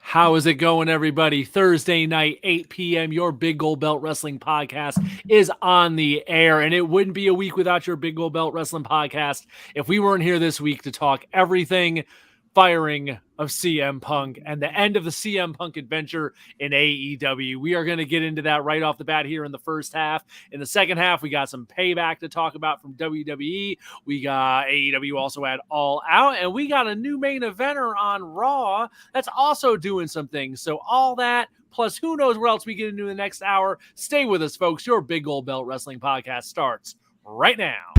How is it going, everybody? Thursday night, 8 p.m., your Big Gold Belt Wrestling Podcast is on the air, and it wouldn't be a week without your Big Gold Belt Wrestling Podcast if we weren't here this week to talk everything firing of CM Punk and the end of the CM Punk adventure in AEW. We are going to get into that right off the bat here in the first half. In the second half, we got some Payback to talk about from WWE. We got AEW also at All Out, and we got a new main eventer on Raw that's also doing some things. So all that, plus who knows what else we get into in the next hour. Stay with us, folks. Your Big Gold Belt Wrestling Podcast starts right now.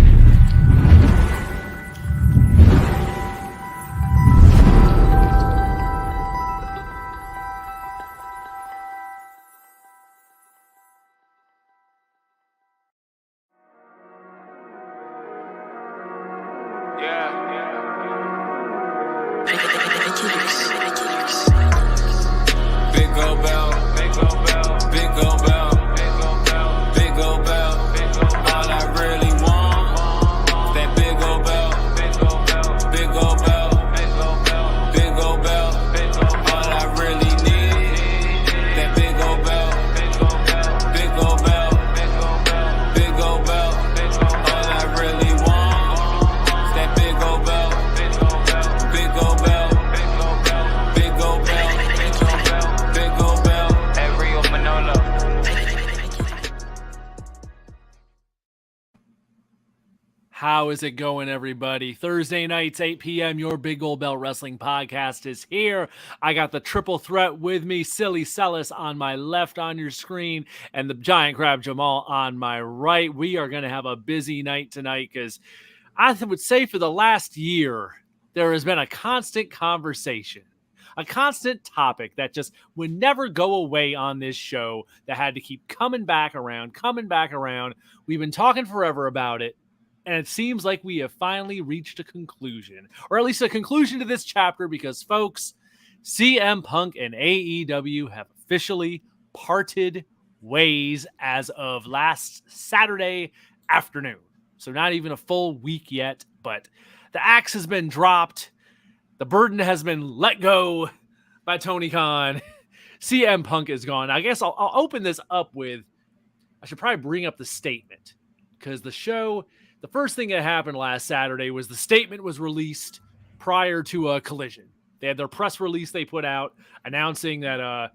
How is it going, everybody? Thursday nights, 8 p.m., your Big Gold Belt Wrestling Podcast is here. I got the triple threat with me, Silly Celis on my left on your screen, and the Giant Crab Jamal on my right. We are going to have a busy night tonight because I would say for the last year, there has been a constant conversation, a constant topic that just would never go away on this show that had to keep coming back around. We've been talking forever about it. And it seems like we have finally reached a conclusion, or at least a conclusion to this chapter, because, folks, CM Punk and AEW have officially parted ways as of last Saturday afternoon. So not even a full week yet, but the axe has been dropped. The burden has been let go by Tony Khan. CM Punk is gone. I guess I'll open this up with, I should probably bring up the statement, because the first thing that happened last Saturday was the statement was released prior to a Collision. They had their press release they put out announcing that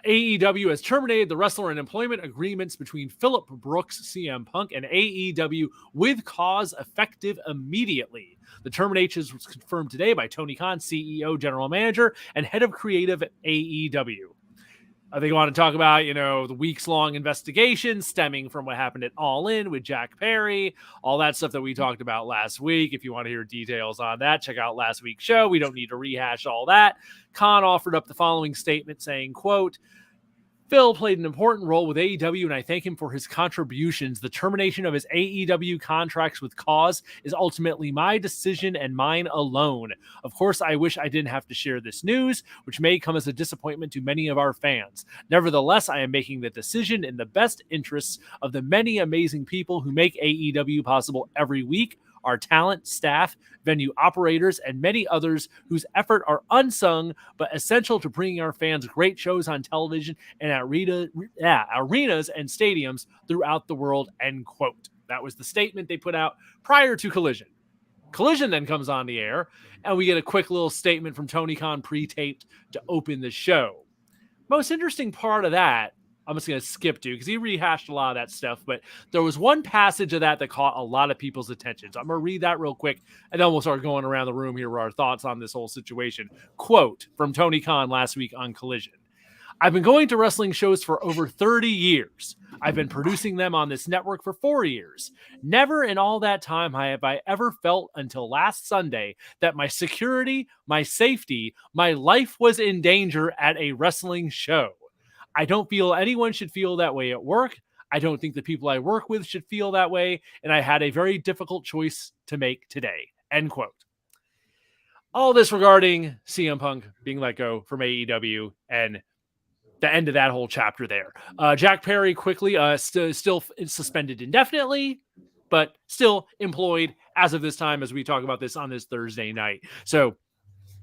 AEW has terminated the wrestler and employment agreements between Phillip Brooks, CM Punk, and AEW with cause effective immediately. The termination was confirmed today by Tony Khan, CEO, General Manager, and Head of Creative at AEW. They go on to talk about, the weeks-long investigation stemming from what happened at All In with Jack Perry, all that stuff that we talked about last week. If you want to hear details on that, check out last week's show. We don't need to rehash all that. Khan offered up the following statement saying, quote, Phil played an important role with AEW, and I thank him for his contributions. The termination of his AEW contracts with cause is ultimately my decision and mine alone. Of course, I wish I didn't have to share this news, which may come as a disappointment to many of our fans. Nevertheless, I am making the decision in the best interests of the many amazing people who make AEW possible every week, our talent, staff, venue operators, and many others whose effort are unsung but essential to bringing our fans great shows on television and at arenas and stadiums throughout the world, end quote. That was the statement they put out prior to Collision. Collision then comes on the air, and we get a quick little statement from Tony Khan pre-taped to open the show. Most interesting part of that, I'm just going to skip to because he rehashed a lot of that stuff, but there was one passage of that caught a lot of people's attention. So I'm going to read that real quick, and then we'll start going around the room here with our thoughts on this whole situation. Quote from Tony Khan last week on Collision. I've been going to wrestling shows for over 30 years. I've been producing them on this network for 4 years. Never in all that time have I ever felt until last Sunday that my security, my safety, my life was in danger at a wrestling show. I don't feel anyone should feel that way at work. I don't think the people I work with should feel that way. And I had a very difficult choice to make today. End quote. All this regarding CM Punk being let go from AEW and the end of that whole chapter there. Jack Perry quickly still suspended indefinitely, but still employed as of this time as we talk about this on this Thursday night. So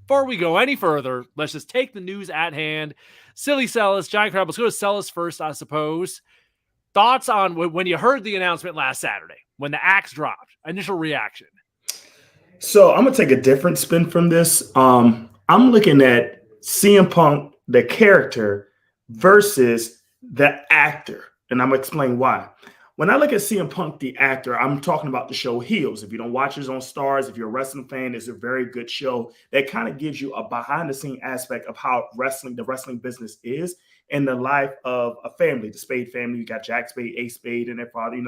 before we go any further, let's just take the news at hand. Silly Celis, Giant Crab, let's go to Celis first, I suppose. Thoughts on when you heard the announcement last Saturday, when the axe dropped, initial reaction? So I'm going to take a different spin from this. I'm looking at CM Punk, the character, versus the actor. And I'm going to explain why. When I look at CM Punk, the actor, I'm talking about the show Heels. If you don't watch it on Stars, if you're a wrestling fan, it's a very good show that kind of gives you a behind-the-scene aspect of how the wrestling business is in the life of a family, the Spade family. You got Jack Spade, Ace Spade, and their father.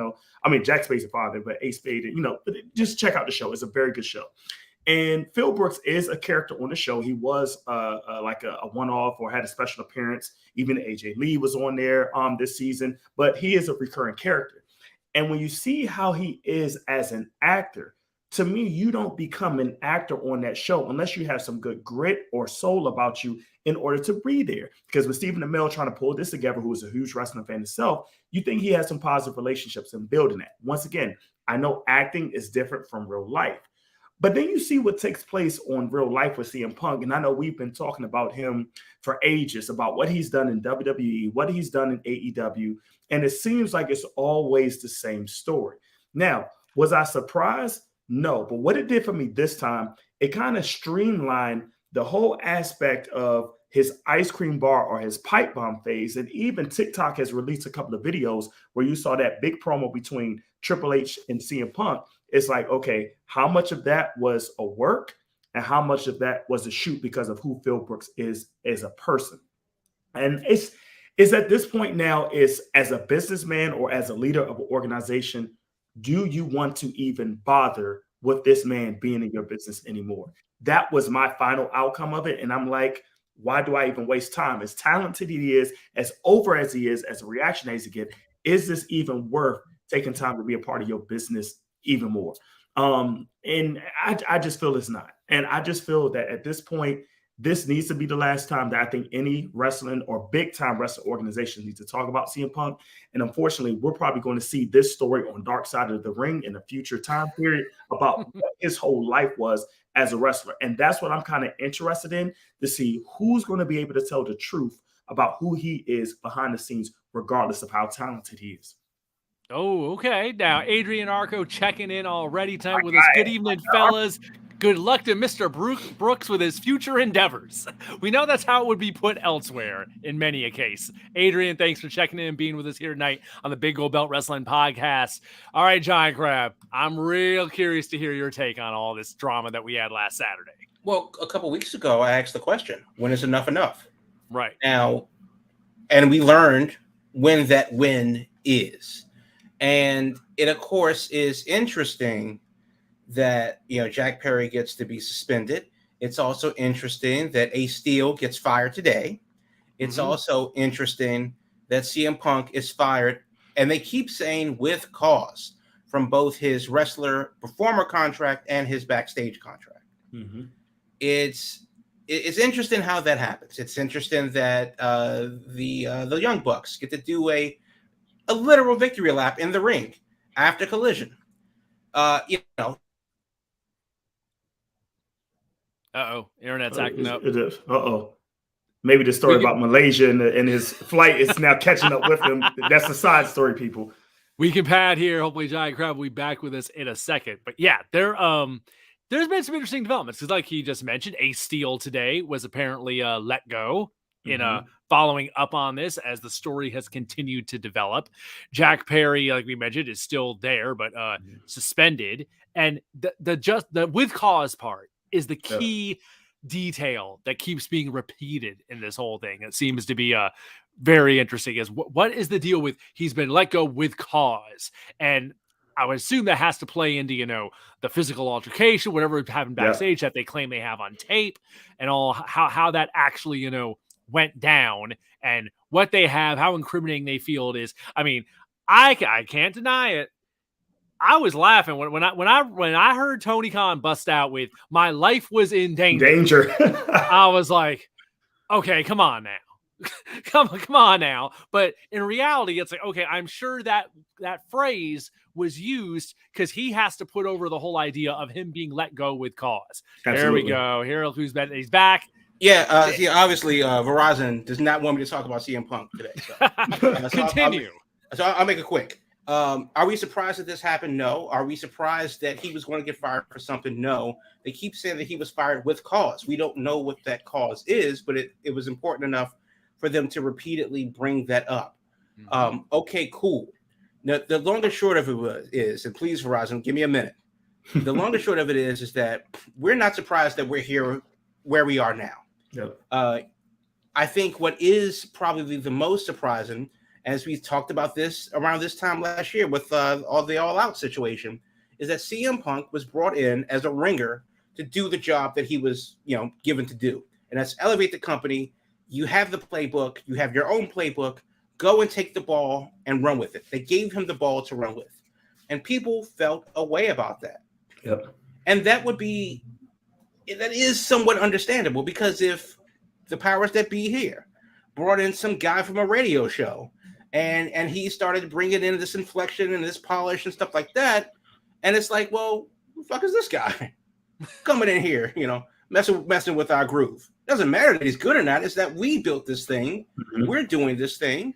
Jack Spade's a father, but Ace Spade, but just check out the show. It's a very good show. And Phil Brooks is a character on the show. He was like a one-off or had a special appearance. Even AJ Lee was on there this season, but he is a recurring character. And when you see how he is as an actor, to me, you don't become an actor on that show unless you have some good grit or soul about you in order to be there. Because with Stephen Amell trying to pull this together, who is a huge wrestling fan himself, you think he has some positive relationships in building that. Once again, I know acting is different from real life. But then you see what takes place on real life with CM Punk. And I know we've been talking about him for ages, about what he's done in WWE, what he's done in AEW. And it seems like it's always the same story. Now, was I surprised? No. But what it did for me this time, it kind of streamlined the whole aspect of his ice cream bar or his pipe bomb phase. And even TikTok has released a couple of videos where you saw that big promo between Triple H and CM Punk. It's like, okay, how much of that was a work and how much of that was a shoot because of who Phil Brooks is as a person? And it's at this point now, is as a businessman or as a leader of an organization, do you want to even bother with this man being in your business anymore? That was my final outcome of it. And I'm like, why do I even waste time? As talented he is, as over as he is, as a reaction as he gets, is this even worth taking time to be a part of your business even more? And I just feel it's not. And I just feel that at this point, this needs to be the last time that I think any wrestling or big time wrestling organization needs to talk about CM Punk. And unfortunately, we're probably going to see this story on Dark Side of the Ring in a future time period about what his whole life was as a wrestler. And that's what I'm kind of interested in, to see who's going to be able to tell the truth about who he is behind the scenes, regardless of how talented he is. Oh, okay. Now, Adrian Arco checking in already tonight with us. Good evening, fellas. Good luck to Mr. Brooks with his future endeavors. We know that's how it would be put elsewhere in many a case. Adrian, thanks for checking in and being with us here tonight on the Big Gold Belt Wrestling Podcast. All right, Giant Crab, I'm real curious to hear your take on all this drama that we had last Saturday. Well, a couple weeks ago, I asked the question, when is enough enough? Right. Now, and we learned when that win is. And it, of course, is interesting that, Jack Perry gets to be suspended. It's also interesting that Ace Steel gets fired today. It's also interesting that CM Punk is fired, and they keep saying with cause, from both his wrestler performer contract and his backstage contract. Mm-hmm. It's interesting how that happens. It's interesting that the Young Bucks get to do a literal victory lap in the ring after Collision. Internet's acting up. It is. Maybe the story about Malaysia and his flight is now catching up with him. That's a side story, people. We can pad here. Hopefully, Giant Crab will be back with us in a second. But yeah, there's been some interesting developments. Because like he just mentioned, Ace Steel today was apparently let go in following up on this as the story has continued to develop. Jack Perry, like we mentioned, is still there, but suspended. And the with cause part is the key detail that keeps being repeated in this whole thing. It seems to be very interesting. Is what is the deal with he's been let go with cause? And I would assume that has to play into, the physical altercation, whatever happened backstage that they claim they have on tape, and all how that actually, went down, and what they have, how incriminating they feel it is. I mean, I can't deny it. I was laughing when I heard Tony Khan bust out with "My life was in danger." I was like, okay, come on now. come on now. But in reality, it's like, okay, I'm sure that phrase was used because he has to put over the whole idea of him being let go with cause. Absolutely. There we go. Here, who's been? He's back. Yeah, obviously, Verizon does not want me to talk about CM Punk today. So, Continue. I'll make it quick. Are we surprised that this happened? No. Are we surprised that he was going to get fired for something? No. They keep saying that he was fired with cause. We don't know what that cause is, but it was important enough for them to repeatedly bring that up. Okay, cool. Now, the long and short of it is, and please, Verizon, give me a minute. The long and short of it is that we're not surprised that we're here where we are now. Yep. I think what is probably the most surprising, as we talked about this around this time last year with all the All Out situation, is that CM Punk was brought in as a ringer to do the job that he was, given to do, and that's elevate the company. You have the playbook. You have your own playbook. Go and take the ball and run with it. They gave him the ball to run with, and people felt a way about that. Yep. And that is somewhat understandable, because if the powers that be here brought in some guy from a radio show and he started bringing in this inflection and this polish and stuff like that, and it's like, well, who the fuck is this guy coming in here, messing with our groove? Doesn't matter that he's good or not. It's that we built this thing. Mm-hmm. We're doing this thing.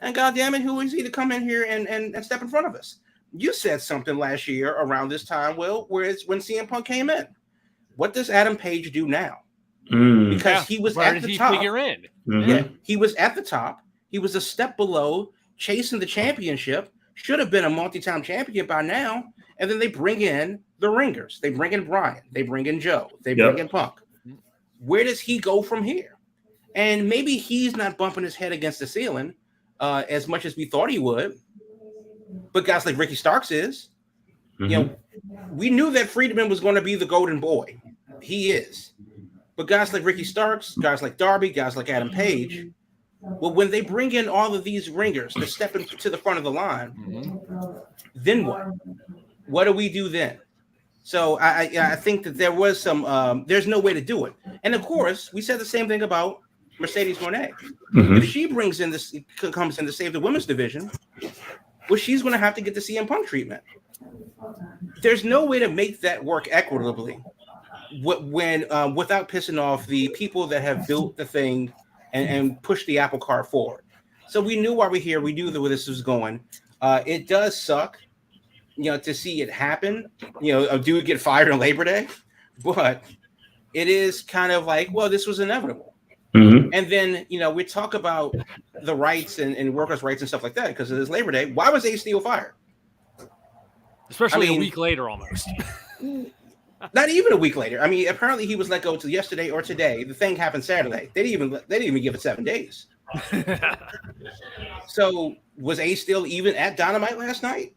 And goddamn it, who is he to come in here and step in front of us? You said something last year around this time, Will, where it's when CM Punk came in. What does Adam Page do now? Because he was at the top. Figure in? Mm-hmm. Yeah, he was at the top. He was a step below, chasing the championship. Should have been a multi-time champion by now. And then they bring in the ringers. They bring in Bryan. They bring in Joe. They bring in Punk. Where does he go from here? And maybe he's not bumping his head against the ceiling as much as we thought he would. But guys like Ricky Starks is. Mm-hmm. We knew that Friedman was going to be the golden boy. He is. But guys like Ricky Starks, guys like Darby, guys like Adam Page, well, when they bring in all of these ringers to step into the front of the line, then what? What do we do then? So I think that there was some, there's no way to do it. And of course, we said the same thing about Mercedes Moné. Mm-hmm. If she comes in to save the women's division, well, she's going to have to get the CM Punk treatment. There's no way to make that work equitably without pissing off the people that have built the thing and pushed the apple cart forward. So we knew why we're here. We knew where this was going. It does suck, to see it happen. A dude get fired on Labor Day, but it is kind of like, well, this was inevitable. Mm-hmm. And then, we talk about the rights and workers' rights and stuff like that because it is Labor Day. Why was Ace Steel fired? Especially a week later, almost. Not even a week later. I mean, apparently he was let go to yesterday or today. The thing happened Saturday. They didn't even give it 7 days. So was Ace still even at Dynamite last night?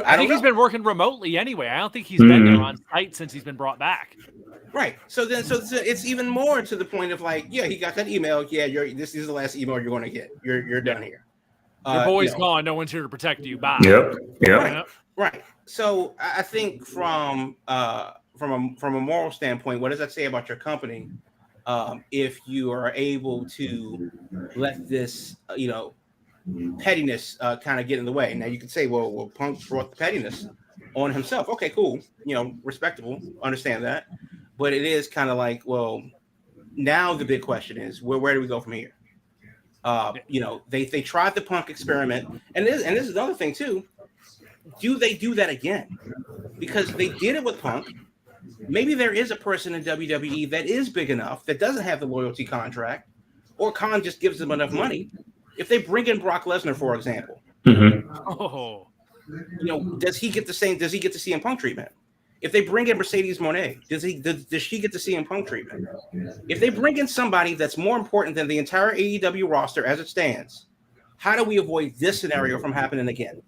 I think he's been working remotely anyway. I don't think he's been there on site since he's been brought back. Right. So it's even more to the point of like, yeah, he got that email. Yeah, this is the last email you're going to get. You're done here. Your boy's gone. No one's here to protect you. Bye. Yep. Right. So I think from a moral standpoint, what does that say about your company if you are able to let this, pettiness kind of get in the way? Now you could say, well, Punk brought the pettiness on himself. Okay, cool. Respectable. Understand that. But it is kind of like, well, now the big question is, where do we go from here? They tried the Punk experiment, and this is another thing too. Do they do that again? Because they did it with Punk. Maybe there is a person in WWE that is big enough that doesn't have the loyalty contract, or Khan just gives them enough money. If they bring in Brock Lesnar, for example, does he get the CM Punk treatment? If they bring in Mercedes Moné, does she get the CM Punk treatment? If they bring in somebody that's more important than the entire AEW roster as it stands, how do we avoid this scenario from happening again?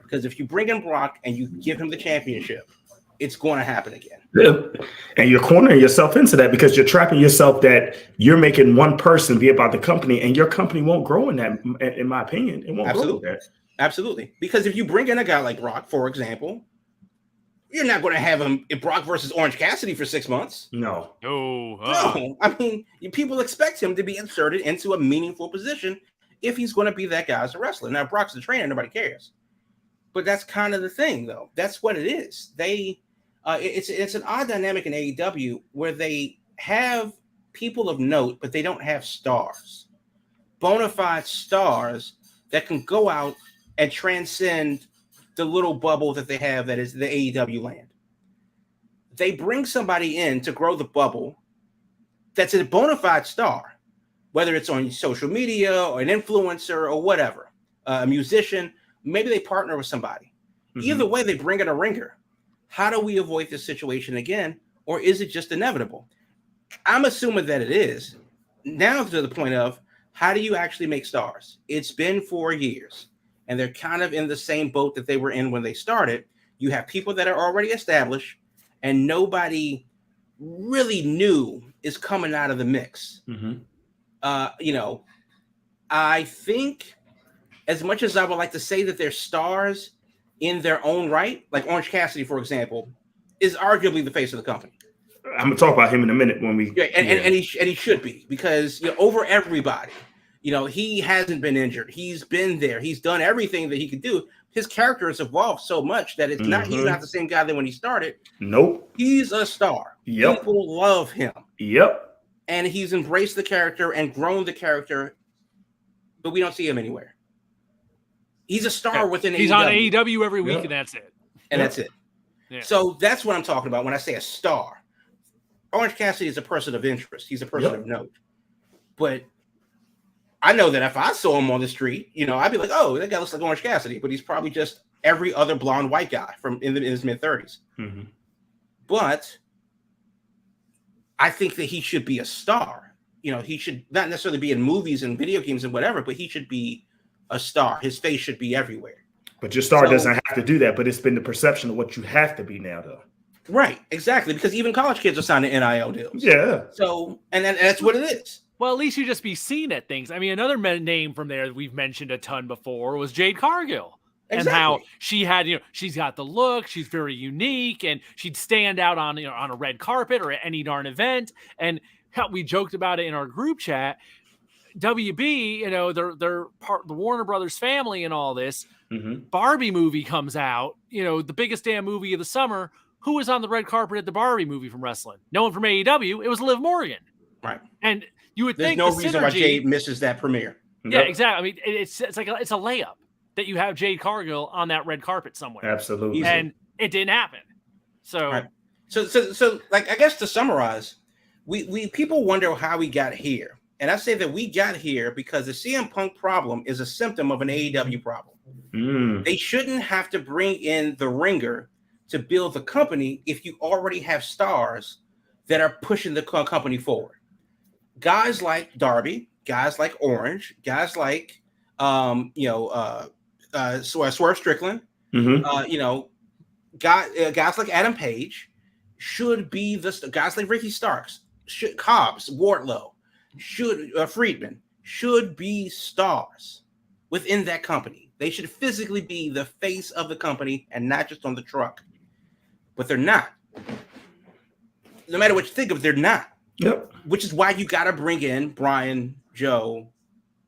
Because if you bring in Brock and you give him the championship, it's going to happen again. Yeah. And you're cornering yourself into that because you're trapping yourself that you're making one person be about the company, and your company won't grow in that, in my opinion. It won't grow with that. Absolutely. Because if you bring in a guy like Brock, for example, you're not going to have him in Brock versus Orange Cassidy for 6 months. No. No. I mean, people expect him to be inserted into a meaningful position if he's going to be that guy as a wrestler. Now, Brock's the trainer, nobody cares. But that's kind of the thing, though. That's what it is. It's an odd dynamic in AEW where they have people of note, but they don't have stars, bona fide stars that can go out and transcend the little bubble that they have that is the AEW land. They bring somebody in to grow the bubble that's a bona fide star, whether it's on social media or an influencer or whatever, a musician. Maybe they partner with somebody. Mm-hmm. Either way, they bring in a ringer. How do we avoid this situation again? Or is it just inevitable? I'm assuming that it is. Now to the point of, how do you actually make stars? It's been 4 years, and they're kind of in the same boat that they were in when they started. You have people that are already established, and nobody really new is coming out of the mix. Mm-hmm. I think, as much as I would like to say that they're stars in their own right, like Orange Cassidy, for example, is arguably the face of the company. I'm gonna talk about him in a minute when we. Yeah, and he should be, because over everybody, he hasn't been injured. He's been there. He's done everything that he could do. His character has evolved so much that it's not. He's not the same guy that when he started. Nope. He's a star. Yep. People love him. Yep. And he's embraced the character and grown the character, but we don't see him anywhere. He's a star within AEW. He's on AEW every week, and that's it. And that's it. Yeah. So that's what I'm talking about when I say a star. Orange Cassidy is a person of interest. He's a person of note. But I know that if I saw him on the street, I'd be like, oh, that guy looks like Orange Cassidy. But he's probably just every other blonde white guy in his mid-30s. Mm-hmm. But I think that he should be a star. He should not necessarily be in movies and video games and whatever, but he should be a star. His face should be everywhere. But your star doesn't have to do that. But it's been the perception of what you have to be now, though. Right, exactly. Because even college kids are signing NIL deals. Yeah. So, and that's what it is. Well, at least you just be seen at things. I mean, another name from there that we've mentioned a ton before was Jade Cargill. Exactly. And how she had, she's got the look, she's very unique, and she'd stand out on, on a red carpet or at any darn event. And how we joked about it in our group chat. WB, they're part of the Warner Brothers family and all this. Mm-hmm. Barbie movie comes out, the biggest damn movie of the summer. Who was on the red carpet at the Barbie movie from wrestling? No one from AEW. It was Liv Morgan. Right. And you would think there's no reason why Jade misses that premiere. Yeah, exactly. I mean, it's like it's a layup that you have Jade Cargill on that red carpet somewhere. Absolutely. And it didn't happen. So, right. So like, I guess to summarize, we people wonder how we got here. And I say that we got here because the CM Punk problem is a symptom of an AEW problem. Mm. They shouldn't have to bring in the ringer to build the company if you already have stars that are pushing the company forward. Guys like Darby, guys like Orange, guys like Swerve Strickland, mm-hmm. Guys like Adam Page should be the guys like Ricky Starks, Cobbs, Wardlow, Friedman should be stars within that company. They should physically be the face of the company and not just on the truck. But they're not. No matter what you think of, they're not. Yep. Which is why you got to bring in Brian, Joe,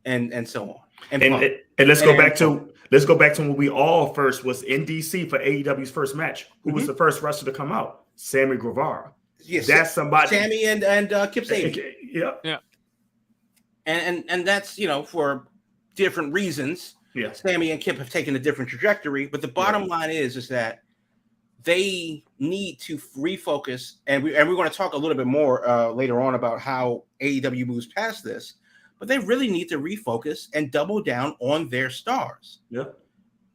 and so on. And let's go back to when we all first was in DC for AEW's first match. Who was the first wrestler to come out? Sammy Guevara. Yes, that's somebody. Sammy and Kip Sabian. Yeah. And that's for different reasons. Yeah. Sammy and Kip have taken a different trajectory, but the bottom line is that they need to refocus, and we're going to talk a little bit more later on about how AEW moves past this, but they really need to refocus and double down on their stars. Yeah.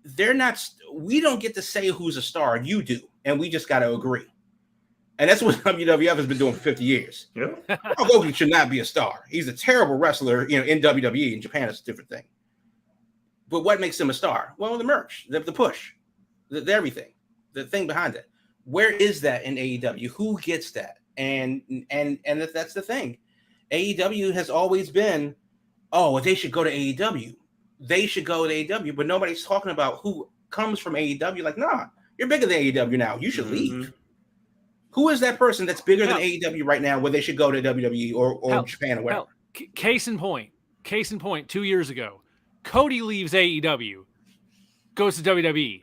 They're not, we don't get to say who's a star, you do, and we just got to agree. And that's what WWF has been doing for 50 years. Yeah. Hogan should not be a star. He's a terrible wrestler, in WWE. In Japan, it's a different thing. But what makes him a star? Well, the merch, the push, the everything. The thing behind it. Where is that in AEW? Who gets that? And that's the thing. AEW has always been, they should go to AEW. They should go to AEW, but nobody's talking about who comes from AEW. Like, nah, you're bigger than AEW now. You should leave. Who is that person that's bigger than AEW right now where they should go to WWE or Japan or whatever? Case in point, 2 years ago, Cody leaves AEW, goes to WWE.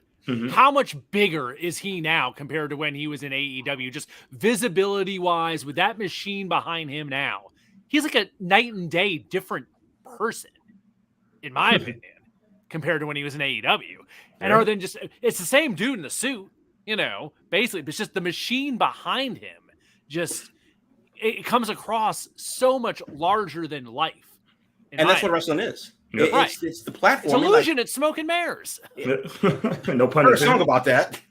How much bigger is he now compared to when he was in AEW? Just visibility wise, with that machine behind him now, he's like a night and day different person, in my opinion, compared to when he was in AEW. And other than just, it's the same dude in the suit, basically, but it's just the machine behind him. Just, it comes across so much larger than life. And that's what wrestling is. Right. It's the platform. It's illusion. It's smoke and mirrors. No pun intended. Song about that.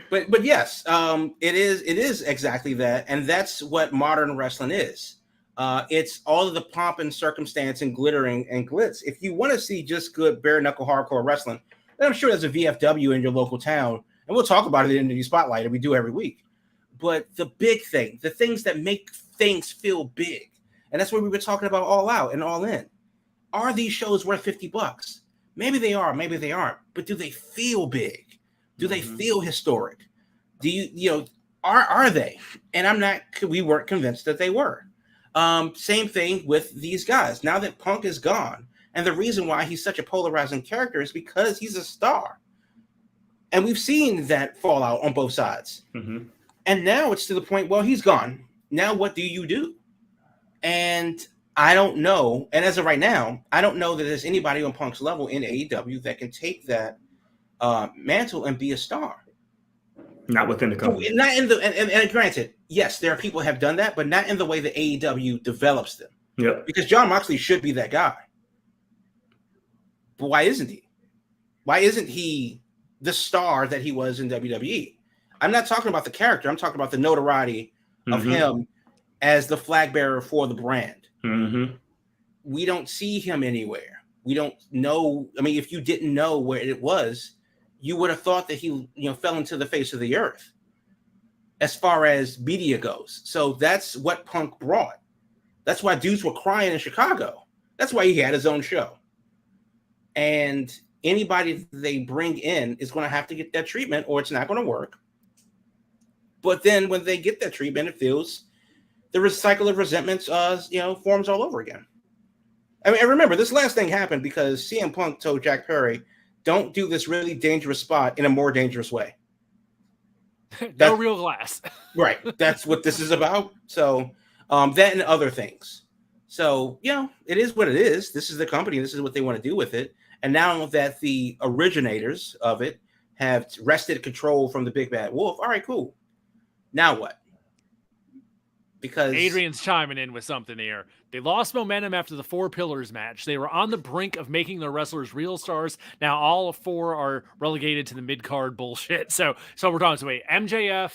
but yes, it is exactly that, and that's what modern wrestling is. It's all of the pomp and circumstance and glittering and glitz. If you want to see just good bare knuckle hardcore wrestling, then I'm sure there's a VFW in your local town, and we'll talk about it in the Spotlight, and we do every week. But the big thing, the things that make things feel big. And that's what we were talking about All Out and All In. Are these shows worth $50? Maybe they are, maybe they aren't. But do they feel big? Do they feel historic? Do are they? And we weren't convinced that they were. Same thing with these guys. Now that Punk is gone, and the reason why he's such a polarizing character is because he's a star. And we've seen that fallout on both sides. And now it's to the point, well, he's gone. Now what do you do? And I don't know. And as of right now, I don't know that there's anybody on Punk's level in AEW that can take that mantle and be a star. Not within the company. Not in the and granted, yes, there are people who have done that, but not in the way that AEW develops them. Yep. Because Jon Moxley should be that guy. But why isn't he? Why isn't he the star that he was in WWE? I'm not talking about the character. I'm talking about the notoriety of him as the flag bearer for the brand. We don't see him anywhere. We don't know. I mean, if you didn't know where it was, you would have thought that he, fell into the face of the earth as far as media goes. So that's what Punk brought. That's why dudes were crying in Chicago. That's why he had his own show. And anybody they bring in is going to have to get that treatment or it's not going to work. But then when they get that treatment, it feels the cycle of resentments, forms all over again. I mean, and remember, this last thing happened because CM Punk told Jack Perry, don't do this really dangerous spot in a more dangerous way. No real glass. Right. That's what this is about. So that and other things. So, it is what it is. This is the company. This is what they want to do with it. And now that the originators of it have wrested control from the big bad wolf, all right, cool. Now what? Because Adrian's chiming in with something here. They lost momentum after the Four Pillars match. They were on the brink of making their wrestlers real stars. Now all four are relegated to the mid-card bullshit. So we're talking, MJF,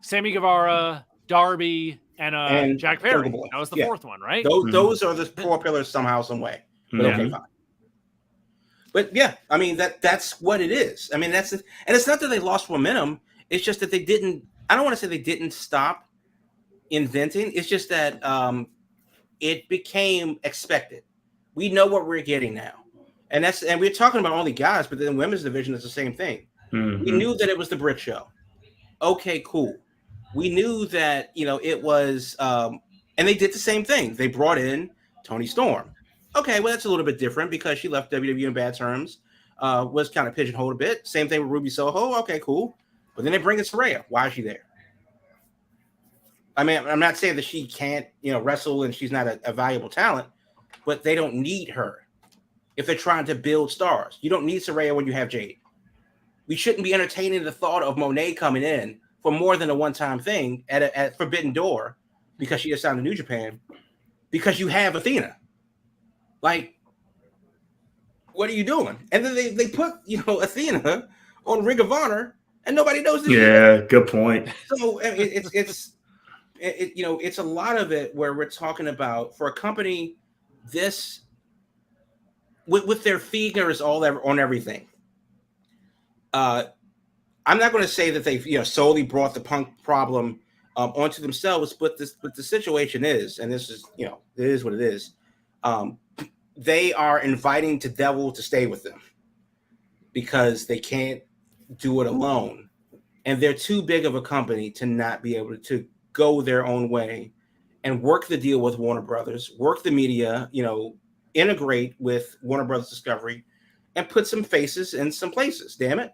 Sammy Guevara, Darby, and Jack Perry. That was the fourth one, right? Those are the Four Pillars somehow, some way. But okay, fine. But yeah, I mean, that's what it is. I mean, and it's not that they lost momentum. It's just that they didn't, I don't want to say they didn't stop inventing. It's just that it became expected. We know what we're getting now. And we're talking about only guys, but then the women's division is the same thing. We knew that it was the Brit show. Okay, cool. We knew that, it was, and they did the same thing. They brought in Toni Storm. Okay, well, that's a little bit different because she left WWE in bad terms, was kind of pigeonholed a bit. Same thing with Ruby Soho. Okay, cool. But then they bring in Saraya. Why is she there? I mean, I'm not saying that she can't, wrestle and she's not a valuable talent, but they don't need her if they're trying to build stars. You don't need Saraya when you have Jade. We shouldn't be entertaining the thought of Monet coming in for more than a one-time thing at Forbidden Door because she has signed to New Japan because you have Athena. Like, what are you doing? And then they put, Athena on Ring of Honor and nobody knows this. Yeah, good point. So it's a lot of it where we're talking about for a company this with their fingers all on everything. I'm not going to say that they've solely brought the Punk problem onto themselves, but the situation is, and this is it is what it is. They are inviting the devil to stay with them because they can't do it alone, and they're too big of a company to not be able to go their own way and work the deal with Warner Brothers, work the media, integrate with Warner Brothers Discovery, and put some faces in some places. Damn it.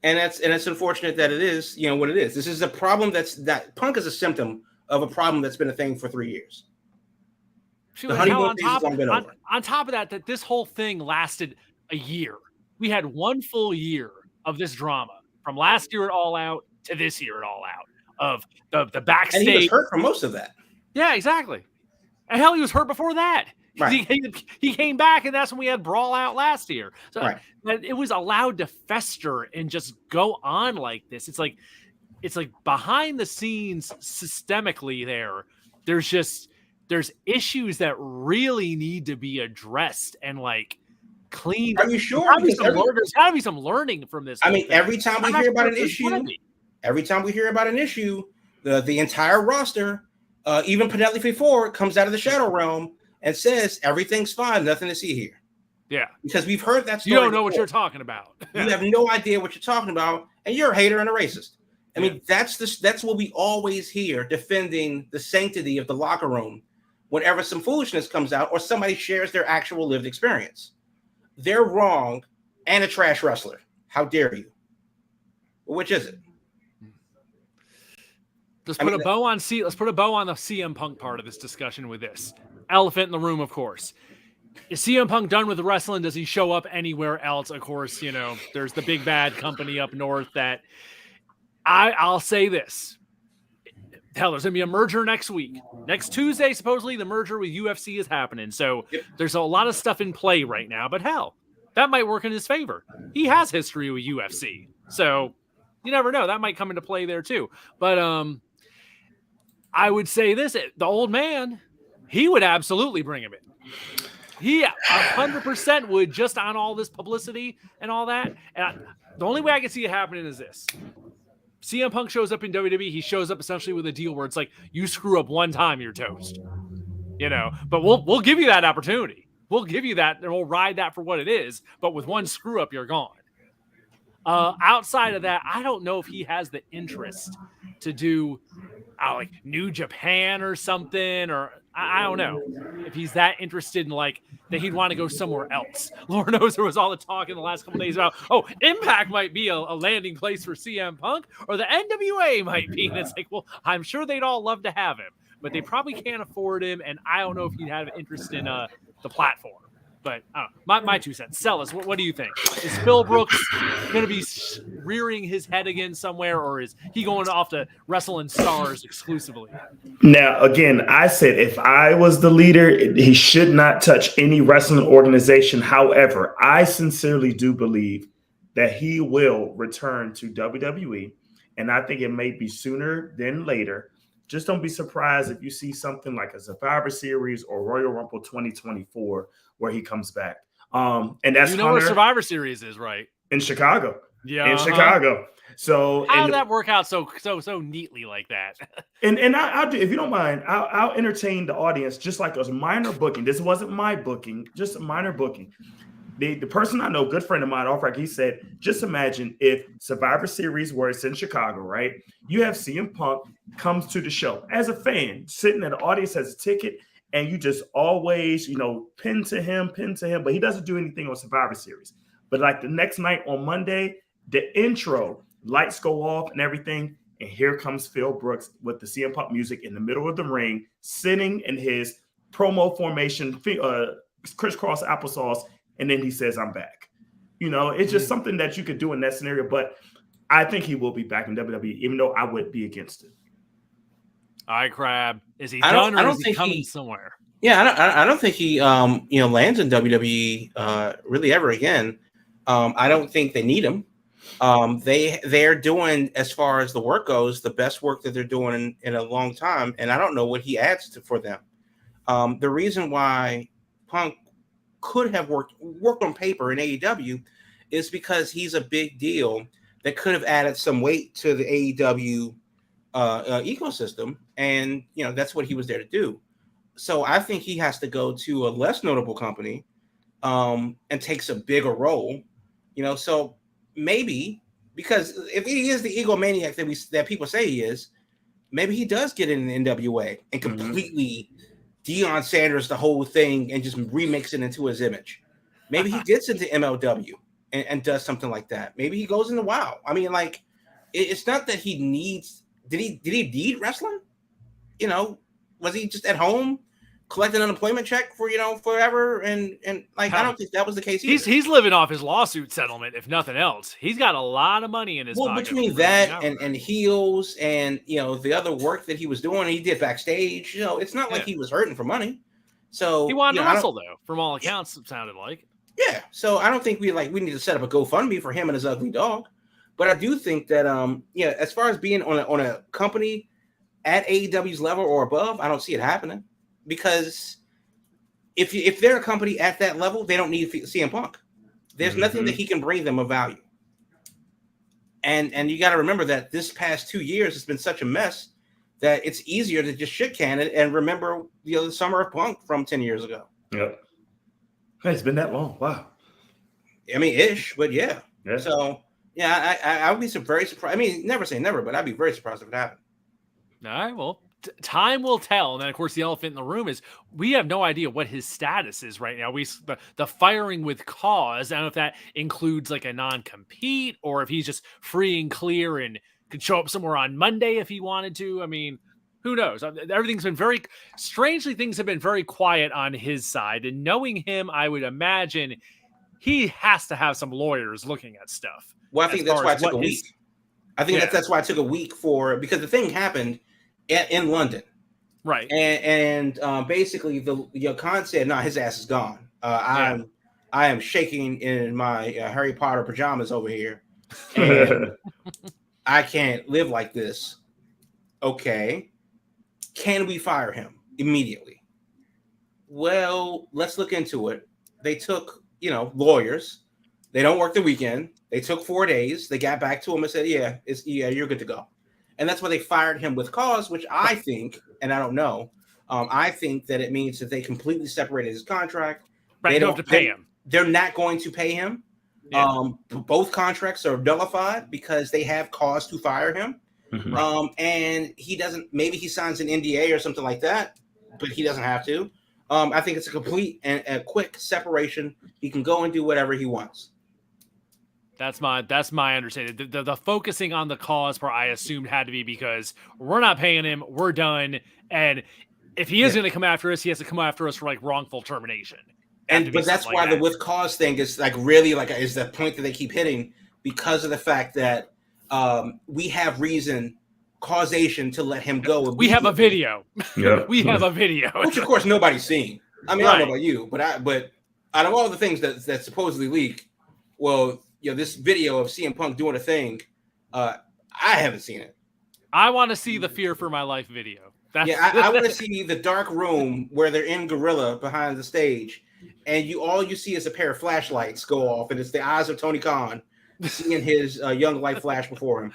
And it's unfortunate that it is, what it is. This is a problem that Punk is a symptom of a problem that's been a thing for 3 years. The honeymoon phase has long been over. On top of that this whole thing lasted a year. We had one full year of this drama from last year at All Out to this year at All Out of the backstage. And he was hurt for most of that. Yeah, exactly. And hell, he was hurt before that. Right. He came back, and that's when we had Brawl Out last year. So right. It was allowed to fester and just go on like this. It's like behind the scenes systemically there's issues that really need to be addressed and cleaned. Are you sure? There's got to be some learning from this. I mean, every time we hear about an issue, the entire roster, even Penelope Ford, comes out of the Shadow Realm and says everything's fine, nothing to see here. Yeah, because we've heard that story. You don't know what you're talking about. You have no idea what you're talking about, and you're a hater and a racist. I mean, that's what we always hear, defending the sanctity of the locker room whenever some foolishness comes out or somebody shares their actual lived experience. They're wrong and a trash wrestler. How dare you? Which is it? Let's put a bow on the CM Punk part of this discussion with this. Elephant in the room, of course. Is CM Punk done with wrestling? Does he show up anywhere else? Of course, there's the big bad company up north that I'll say this. Hell, there's going to be a merger next week. Next Tuesday, supposedly, the merger with UFC is happening. So there's a lot of stuff in play right now. But hell, that might work in his favor. He has history with UFC. So you never know. That might come into play there too. But I would say this. The old man, he would absolutely bring him in. He 100% would, just on all this publicity and all that. And the only way I can see it happening is this. CM Punk shows up in WWE. He shows up essentially with a deal where it's like, you screw up one time, you're toast. But we'll give you that opportunity. We'll give you that, and we'll ride that for what it is. But with one screw up, you're gone. Outside of that, I don't know if he has the interest to do like New Japan or something, or I don't know if he's that interested in that he'd want to go somewhere else. Lord knows there was all the talk in the last couple of days about, Impact might be a landing place for CM Punk, or the NWA might be. And it's like, well, I'm sure they'd all love to have him, but they probably can't afford him. And I don't know if he'd have an interest in the platform. But my 2 cents. Celis, what do you think? Is Phil Brooks going to be rearing his head again somewhere, or is he going off to wrestle in stars exclusively? Now, again, I said if I was the leader, he should not touch any wrestling organization. However, I sincerely do believe that he will return to WWE, and I think it may be sooner than later. Just don't be surprised if you see something like a Survivor Series or Royal Rumble 2024 where he comes back. And that's where Survivor Series is, right? In Chicago. Yeah. In Chicago. So how did that work out so neatly like that? and I'll do, if you don't mind, I'll entertain the audience just like a minor booking. This wasn't my booking, just a minor booking. The person I know, good friend of mine, off-rack, he said, just imagine if Survivor Series, where it's in Chicago, right? You have CM Punk comes to the show as a fan, sitting in the audience as a ticket, and you just always, pin to him, but he doesn't do anything on Survivor Series. But like the next night on Monday, the intro, lights go off and everything, and here comes Phil Brooks with the CM Punk music in the middle of the ring, sitting in his promo formation, crisscross applesauce, and then he says, I'm back. It's just something that you could do in that scenario. But I think he will be back in WWE, even though I would be against it. All right, Crab. Is he done, or is he coming somewhere? Yeah, I don't think he lands in WWE really ever again. I don't think they need him. They're doing, as far as the work goes, the best work that they're doing in a long time, and I don't know what he adds for them. The reason why Punk could have worked on paper in AEW is because he's a big deal that could have added some weight to the AEW ecosystem, and that's what he was there to do. So I think he has to go to a less notable company and takes a bigger role. So maybe, because if he is the egomaniac that people say he is, maybe he does get in the NWA and completely Deion Sanders the whole thing and just remix it into his image. Maybe he gets into MLW and does something like that. Maybe he goes into WoW. I mean, like, it's not that he needs. Did he need wrestling? Was he just at home collecting an unemployment check for forever? And like, I don't think that was the case either. He's living off his lawsuit settlement, if nothing else. He's got a lot of money in his pocket. Between that and heels and the other work that he was doing, he did backstage. It's not like he was hurting for money. So he wanted to wrestle, though, from all accounts. It sounded like. Yeah, so I don't think we need to set up a GoFundMe for him and his ugly dog, but I do think that as far as being on a company at AEW's level or above, I don't see it happening, because if they're a company at that level, they don't need CM Punk. There's nothing that he can bring them of value, and you got to remember that this past 2 years has been such a mess that it's easier to just shit can it and remember the summer of Punk from 10 years ago. Yep. Hey, it's been that long. Wow. I mean, ish, but yeah. So, I would be very surprised. I mean, never say never, but I'd be very surprised if it happened. All right, well, time will tell. And then, of course, the elephant in the room is we have no idea what his status is right now. The firing with cause, I don't know if that includes like a non-compete or if he's just free and clear and could show up somewhere on Monday if he wanted to. I mean, who knows? Everything's been things have been very quiet on his side. And knowing him, I would imagine he has to have some lawyers looking at stuff. Well, I think that's why it took a week. I think that's why it took a week because the thing happened in London. Right. And basically Khan said, no, his ass is gone. I am shaking in my Harry Potter pajamas over here. And I can't live like this. Okay. Can we fire him immediately? Well, let's look into it. They took, lawyers. They don't work the weekend. They took 4 days. They got back to him and said, you're good to go. And that's why they fired him with cause, which I think, and I don't know, I think that it means that they completely separated his contract. Right, they don't have to pay him. They're not going to pay him. Yeah. Both contracts are nullified because they have cause to fire him. Mm-hmm. And he doesn't, maybe he signs an NDA or something like that, but he doesn't have to. I think it's a complete and a quick separation. He can go and do whatever he wants. That's my understanding. The focusing on the cause part, I assumed had to be because we're not paying him, we're done. And if he is going to come after us, he has to come after us for like wrongful termination. But that's why the with cause thing is like really like is the point that they keep hitting because of the fact that we have causation to let him go. We have a video. Yeah. We have a video. Which of course nobody's seen. I mean, I don't know about you, but out of all the things that supposedly leak, well, this video of CM Punk doing a thing, I haven't seen it. I want to see the Fear for My Life video. I want to see the dark room where they're in Gorilla behind the stage, and all you see is a pair of flashlights go off, and it's the eyes of Tony Khan seeing his young life flash before him.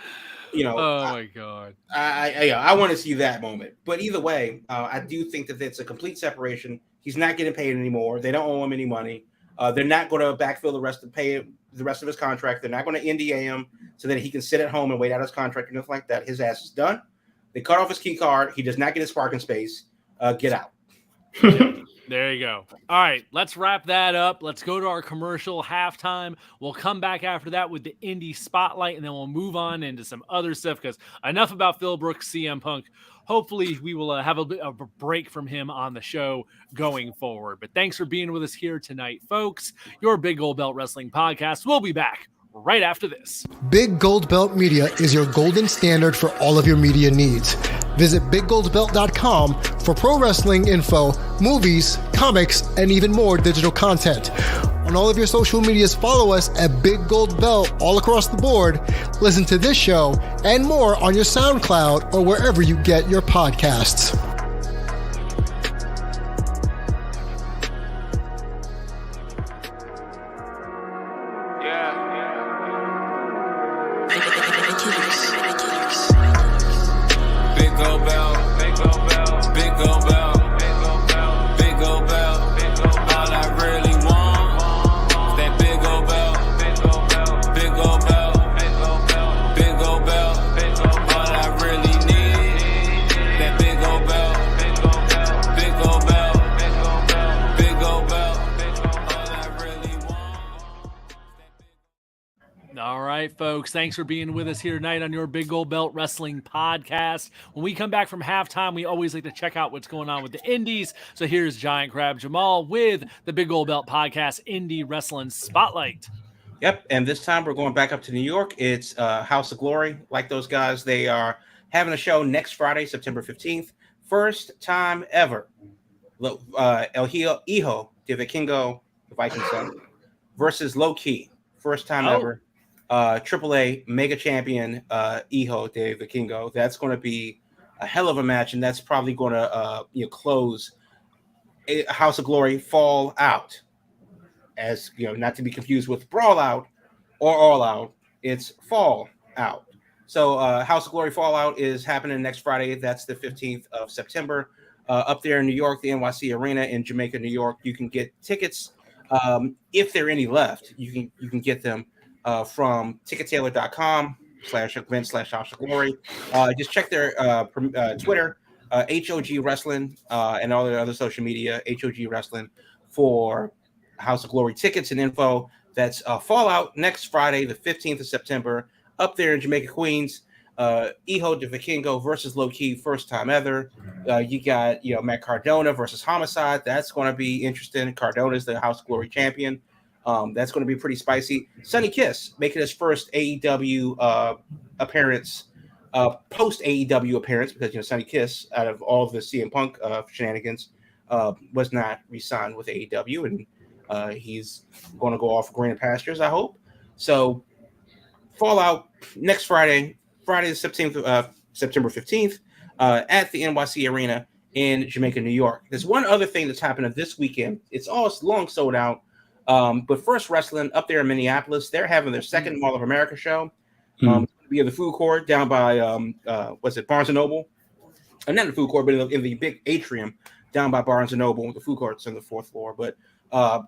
My God. I want to see that moment. But either way, I do think that it's a complete separation. He's not getting paid anymore. They don't owe him any money. They're not going to backfill the rest of his contract. They're not going to NDA him so that he can sit at home and wait out his contract or nothing like that. His ass is done. They cut off his key card. He does not get his parking space. Get out. There you go. All right, let's wrap that up. Let's go to our commercial halftime. We'll come back after that with the indie spotlight, and then we'll move on into some other stuff because enough about Phil Brooks, CM Punk. Hopefully, we will have a bit of a break from him on the show going forward. But thanks for being with us here tonight, folks. Your Big Gold Belt Wrestling Podcast. We'll be back right after this. Big Gold Belt Media is your golden standard for all of your media needs. Visit BigGoldBelt.com for pro wrestling info, movies, comics, and even more digital content. On all of your social medias, follow us at Big Gold Belt all across the board. Listen to this show and more on your SoundCloud or wherever you get your podcasts. Big old belt. folks. Thanks for being with us here tonight on your Big Gold Belt Wrestling podcast. When we come back from halftime, we always like to check out what's going on with the indies. So here's Giant Crab Jamal with the Big Gold Belt podcast Indie Wrestling Spotlight. Yep, and this time we're going back up to New York. It's House of Glory. Like those guys, they are having a show next Friday, September 15th. First time ever. El Hijo de Vikingo, the Viking son, versus Low Key. First time ever. AAA mega champion Hijo de Vikingo. That's going to be a hell of a match, and that's probably going to close a House of Glory Fall Out. As you know, not to be confused with Brawl Out or All Out. It's Fall Out. So House of Glory Fallout is happening next Friday. That's the 15th of September. Up there in New York, the NYC Arena in Jamaica, New York. You can get tickets if there are any left. You can get them from tickettailor.com/event/House of Glory. Just check their Twitter, HOG Wrestling, and all the other social media, HOG Wrestling, for House of Glory tickets and info. That's Fallout next Friday, the 15th of September. Up there in Jamaica, Queens, Hijo de Vikingo versus Low Key, first time ever. You got Matt Cardona versus Homicide. That's going to be interesting. Cardona is the House of Glory champion. That's going to be pretty spicy. Sonny Kiss making his first AEW appearance, post AEW appearance, because Sonny Kiss, out of all of the CM Punk shenanigans, was not re-signed with AEW, and he's going to go off greener pastures, I hope. So Fallout next Friday, the September 15th, at the NYC Arena in Jamaica, New York. There's one other thing that's happening this weekend. It's all long sold out. But First Wrestling up there in Minneapolis, they're having their second Mall of America show. It's going to be in the food court down by, Barnes & Noble? Not in the food court, but in the big atrium down by Barnes & Noble. The food court's on the 4th floor. But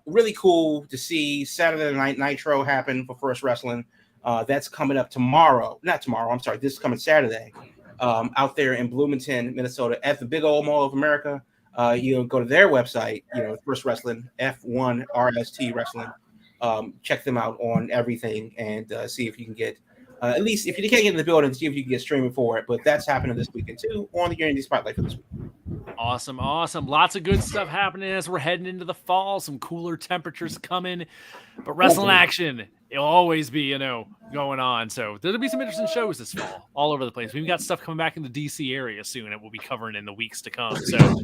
really cool to see Saturday Night Nitro happen for First Wrestling. That's coming up tomorrow. Not tomorrow, I'm sorry. This is coming Saturday. Out there in Bloomington, Minnesota, at the Big Old Mall of America. You go to their website, First Wrestling, F1RST Wrestling. Check them out on everything and see if you can get, at least if you can't get in the building, see if you can get streaming for it. But that's happening this weekend too on the Unity Spotlight for this week. Awesome. Lots of good stuff happening as we're heading into the fall. Some cooler temperatures coming, but wrestling action, it'll always be, going on. So there'll be some interesting shows this fall all over the place. We've got stuff coming back in the DC area soon and we'll be covering in the weeks to come. So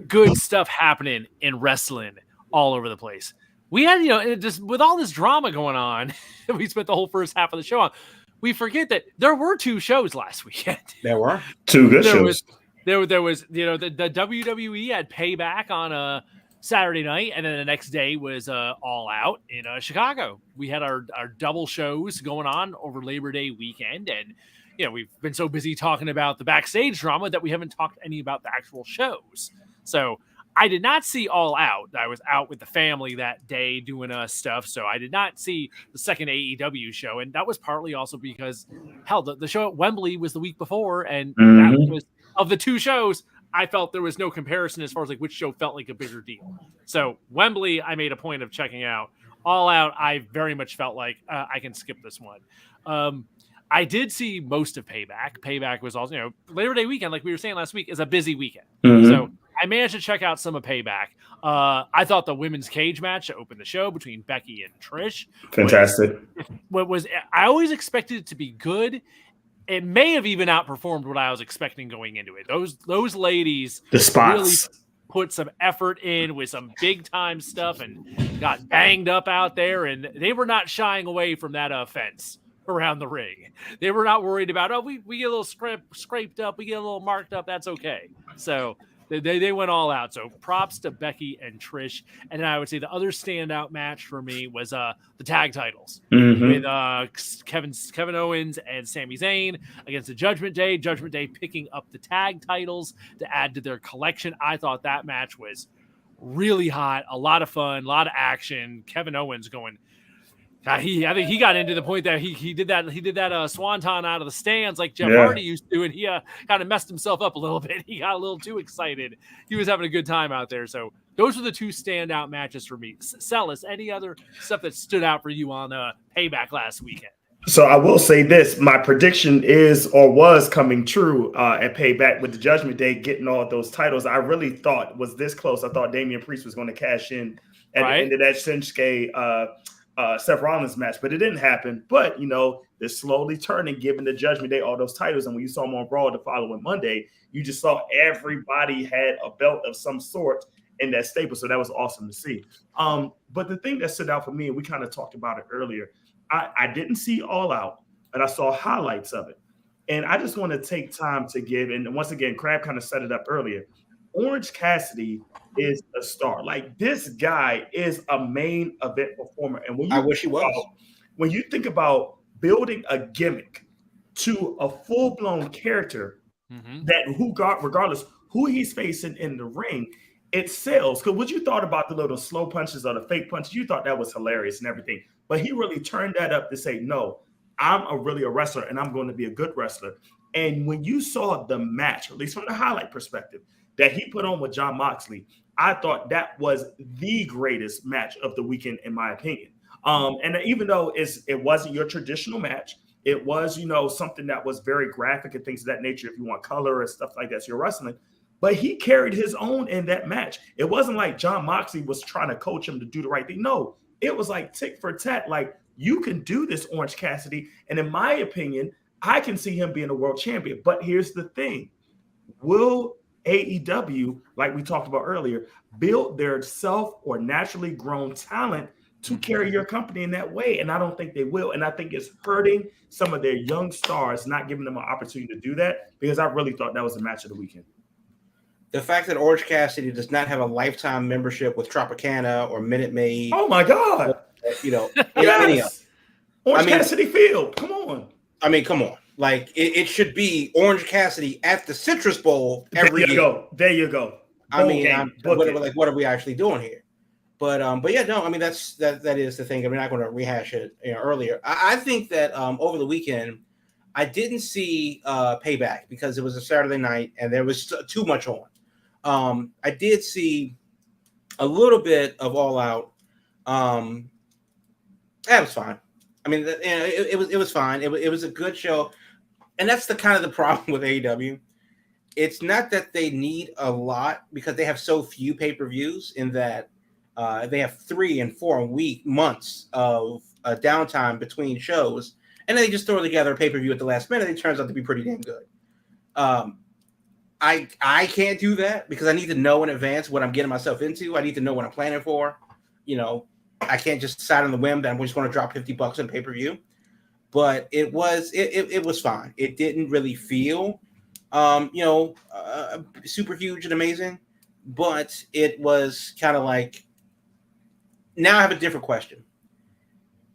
good stuff happening in wrestling all over the place. We had, just with all this drama going on, we spent the whole first half of the show on. We forget that there were 2 shows last weekend. There were 2 good shows. There was, the WWE had Payback on a Saturday night, and then the next day was All Out in Chicago. We had our double shows going on over Labor Day weekend, and we've been so busy talking about the backstage drama that we haven't talked any about the actual shows. So I did not see All Out. I was out with the family that day doing stuff, so I did not see the second AEW show, and that was partly also because, hell, the show at Wembley was the week before, and that was, of the 2 shows, I felt there was no comparison as far as which show felt like a bigger deal. So Wembley, I made a point of checking out. All Out, I very much felt like I can skip this one. I did see most of Payback. Payback was also, Labor Day weekend, like we were saying last week, is a busy weekend. So I managed to check out some of Payback. I thought the women's cage match to open the show between Becky and Trish. Fantastic. I always expected it to be good. It may have even outperformed what I was expecting going into it. Those ladies, the spots, really put some effort in with some big time stuff and got banged up out there, and they were not shying away from that fence around the ring. They were not worried about, we get a little scraped up, we get a little marked up, that's okay. So they went all out. So props to Becky and Trish. And then I would say the other standout match for me was the tag titles with Kevin Owens and Sami Zayn against the Judgment Day. Judgment Day picking up the tag titles to add to their collection. I thought that match was really hot, a lot of fun, a lot of action. Kevin Owens going, I think he got into the point that he did that swanton out of the stands like Jeff Hardy used to, and he kind of messed himself up a little bit. He got a little too excited. He was having a good time out there. So those were the 2 standout matches for me. Celis, any other stuff that stood out for you on Payback last weekend? So I will say this: my prediction is or was coming true at Payback with the Judgment Day getting all of those titles. I really thought was this close. I thought Damian Priest was going to cash in at the end of that Shinsuke Seth Rollins match, but it didn't happen. But they're slowly turning, giving the Judgment Day all those titles. And when you saw them on Raw the following Monday, you just saw everybody had a belt of some sort in that stable. So that was awesome to see. But the thing that stood out for me, and we kind of talked about it earlier. I didn't see All Out, but I saw highlights of it. And I just want to take time to give, and once again, Crab kind of set it up earlier. Orange Cassidy is a star. Like, this guy is a main event performer. And I wish he was. When you think about building a gimmick to a full-blown character regardless who he's facing in the ring, it sells. Because what you thought about the little slow punches or the fake punches, you thought that was hilarious and everything. But he really turned that up to say, no, I'm really a wrestler and I'm going to be a good wrestler. And when you saw the match, at least from the highlight perspective, that he put on with Jon Moxley, I thought that was the greatest match of the weekend, in my opinion. And even though it wasn't your traditional match, it was, something that was very graphic and things of that nature. If you want color and stuff like that, so you're wrestling. But he carried his own in that match. It wasn't like Jon Moxley was trying to coach him to do the right thing. No, it was like tick for tat. Like, you can do this, Orange Cassidy. And in my opinion, I can see him being a world champion. But here's the thing. Will AEW, like we talked about earlier, build their self or naturally grown talent to carry your company in that way? And I don't think they will. And I think it's hurting some of their young stars, not giving them an opportunity to do that, because I really thought that was the match of the weekend. The fact that Orange Cassidy does not have a lifetime membership with Tropicana or Minute Maid. Oh my God. Yes. Orange Cassidy Field. Come on. Come on. Like, it should be Orange Cassidy at the Citrus Bowl every year. There you go. What are we actually doing here? But yeah, no, that is the thing. I'm not going to rehash it earlier. I think that over the weekend, I didn't see Payback because it was a Saturday night and there was too much on. I did see a little bit of All Out. That was fine. It was fine. It was a good show, and that's the kind of the problem with AEW. It's not that they need a lot because they have so few pay-per-views in that they have 3 and 4 months of downtime between shows, and they just throw together a pay-per-view at the last minute. It turns out to be pretty damn good. I can't do that because I need to know in advance what I'm getting myself into. I need to know what I'm planning for. I can't just decide on the whim that I'm just going to drop $50 on pay-per-view. But it was fine. It didn't really feel, super huge and amazing. But it was kind of like, now I have a different question.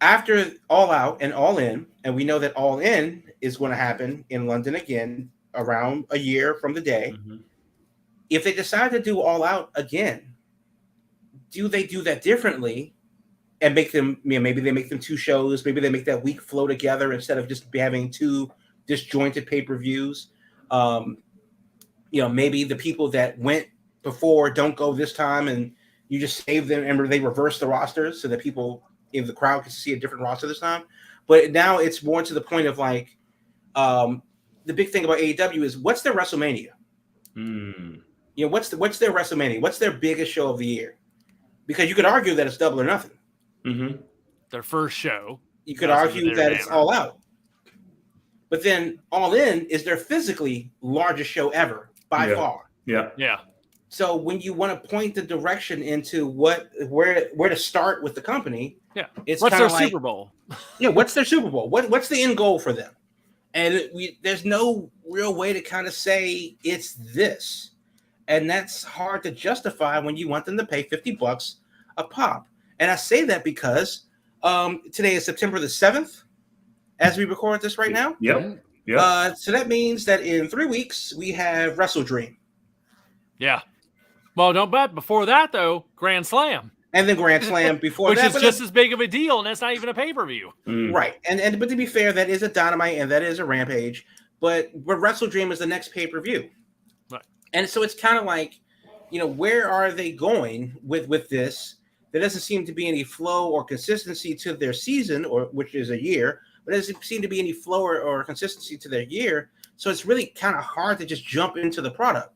After All Out and All In, and we know that All In is going to happen in London again around a year from the day. Mm-hmm. If they decide to do All Out again, do they do that differently and make them, maybe they make them 2 shows, maybe they make that week flow together instead of just having 2 disjointed pay-per-views. Maybe the people that went before don't go this time and you just save them and they reverse the rosters so that people in the crowd can see a different roster this time. But now it's more to the point of like, the big thing about AEW is what's their WrestleMania? What's their WrestleMania? What's their biggest show of the year? Because you could argue that it's Double or Nothing. Mm-hmm. Their first show. You could argue that it's All Out. But then All In is their physically largest show ever by far. Yeah. So when you want to point the direction into where to start with the company, it's what's their Super Bowl? What's their Super Bowl? What's the end goal for them? And there's no real way to kind of say it's this. And that's hard to justify when you want them to pay $50 a pop. And I say that because today is September the 7th, as we record this right now. Yep. So that means that in 3 weeks, we have Wrestle Dream. Yeah. Well, don't bet. Before that, though, Grand Slam. And then Grand Slam before Which that. Which is just as big of a deal, and that's not even a pay-per-view. Right. But to be fair, that is a Dynamite and that is a Rampage. But Wrestle Dream is the next pay-per-view. Right. And so it's kind of like, where are they going with this? There doesn't seem to be any flow or consistency to their season, which is a year. but there doesn't seem to be any flow or consistency to their year. So it's really kind of hard to just jump into the product.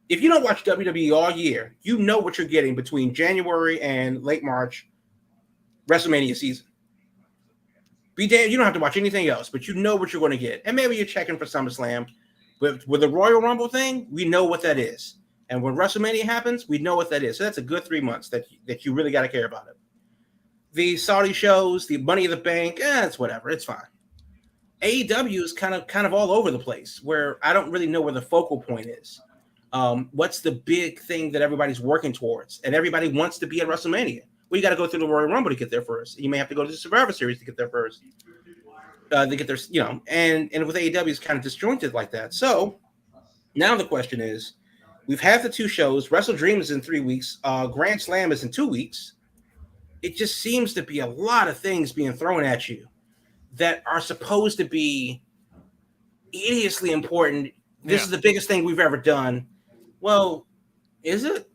If you don't watch WWE all year, you know what you're getting between January and late March, WrestleMania season. Be damned, you don't have to watch anything else, but you know what you're going to get. And maybe you're checking for SummerSlam. But with the Royal Rumble thing, we know what that is. And when WrestleMania happens, we know what that is. So that's a good 3 months that you really got to care about it. The Saudi shows, the Money in the Bank, it's whatever. It's fine. AEW is kind of all over the place, where I don't really know where the focal point is. What's the big thing that everybody's working towards? And everybody wants to be at WrestleMania. Well, you got to go through the Royal Rumble to get there first. You may have to go to the Survivor Series to get there first. To get there, and with AEW, it's kind of disjointed like that. So now the question is, we've had the 2 shows. Wrestle Dream is in 3 weeks. Grand Slam is in 2 weeks. It just seems to be a lot of things being thrown at you that are supposed to be idiously important. This is the biggest thing we've ever done. Well, is it?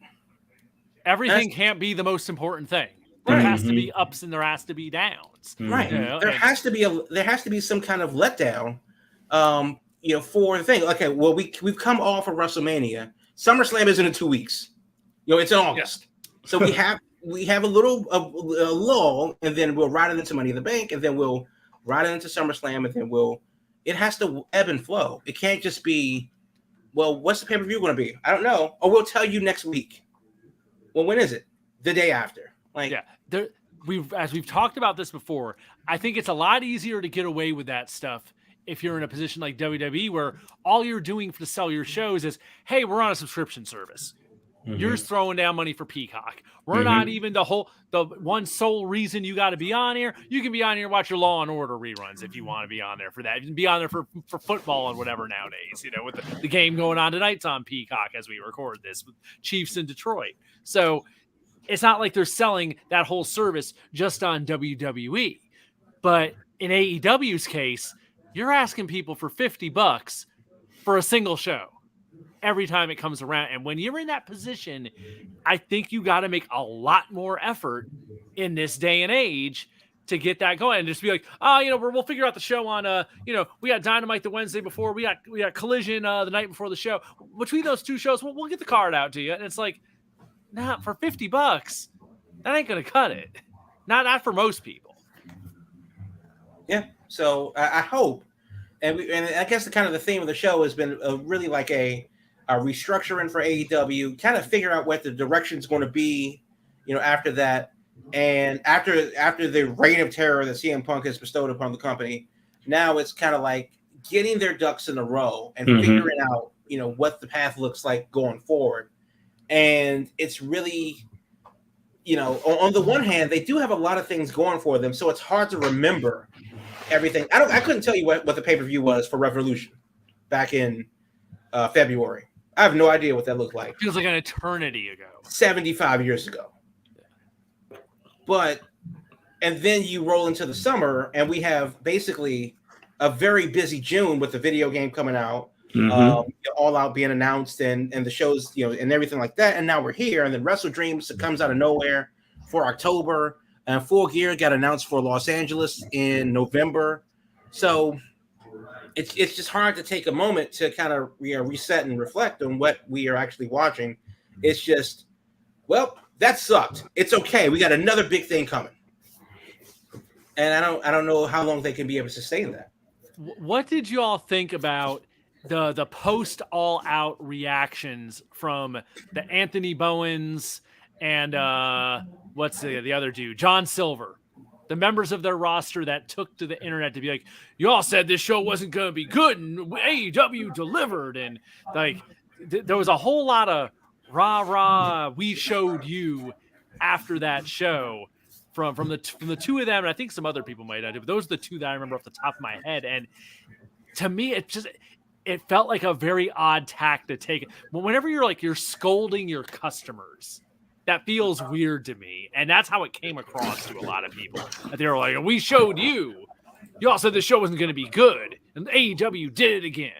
Everything can't be the most important thing. There has to be ups and there has to be downs. Right. There has to be some kind of letdown. For the thing. Okay, well, we've come off of WrestleMania. SummerSlam isn't in 2 weeks. It's in August. So we have a little lull, and then we'll ride it into Money in the Bank, and then we'll ride it into SummerSlam, and then it has to ebb and flow. It can't just be, well, what's the pay-per-view going to be? I don't know. Or we'll tell you next week. Well, when is it? The day after. As we've talked about this before, I think it's a lot easier to get away with that stuff if you're in a position like WWE, where all you're doing to sell your shows is, hey, we're on a subscription service. You're just throwing down money for Peacock. We're not even the one sole reason you got to be on here. You can be on here and watch your Law and Order reruns if you want to be on there for that. You can be on there for football and whatever nowadays, with the game going on tonight's on Peacock as we record this with Chiefs in Detroit. So it's not like they're selling that whole service just on WWE. But in AEW's case, you're asking people for $50 for a single show every time it comes around. And when you're in that position, I think you got to make a lot more effort in this day and age to get that going, and just be like, we'll figure out the show on, we got Dynamite the Wednesday before, we got Collision the night before the show. Between those 2 shows, we'll get the card out to you. And it's like, nah, for $50, that ain't going to cut it. Not for most people. Yeah. So I hope, and I guess the theme of the show has been really like a restructuring for AEW, kind of figure out what the direction is going to be, after that. And after the reign of terror that CM Punk has bestowed upon the company, now it's kind of like getting their ducks in a row and figuring out, what the path looks like going forward. And it's really, on the one hand, they do have a lot of things going for them, so it's hard to remember everything. I couldn't tell you what the pay-per-view was for Revolution back in February. I have no idea what that looked like. Feels like an eternity ago. 75 years ago. And then you roll into the summer, and we have basically a very busy June with the video game coming out, All Out being announced, and the shows, and everything like that. And now we're here, and then Wrestle Dreams comes out of nowhere for October, and Full Gear got announced for Los Angeles in November. So it's just hard to take a moment to kind of reset and reflect on what we are actually watching. It's just, well, that sucked. It's okay. We got another big thing coming. And I don't know how long they can be able to sustain that. What did you all think about the post All Out reactions from the Anthony Bowens and what's the other dude, John Silver, the members of their roster that took to the internet to be like, you all said this show wasn't going to be good, and AEW delivered, and like there was a whole lot of rah, we showed you after that show from the 2 of them, and I think some other people might have, but those are the 2 that I remember off the top of my head. And to me, it felt like a very odd tack to take. Whenever you're scolding your customers, that feels weird to me, and that's how it came across to a lot of people. They were like, we showed you. You all said the show wasn't going to be good, and AEW did it again.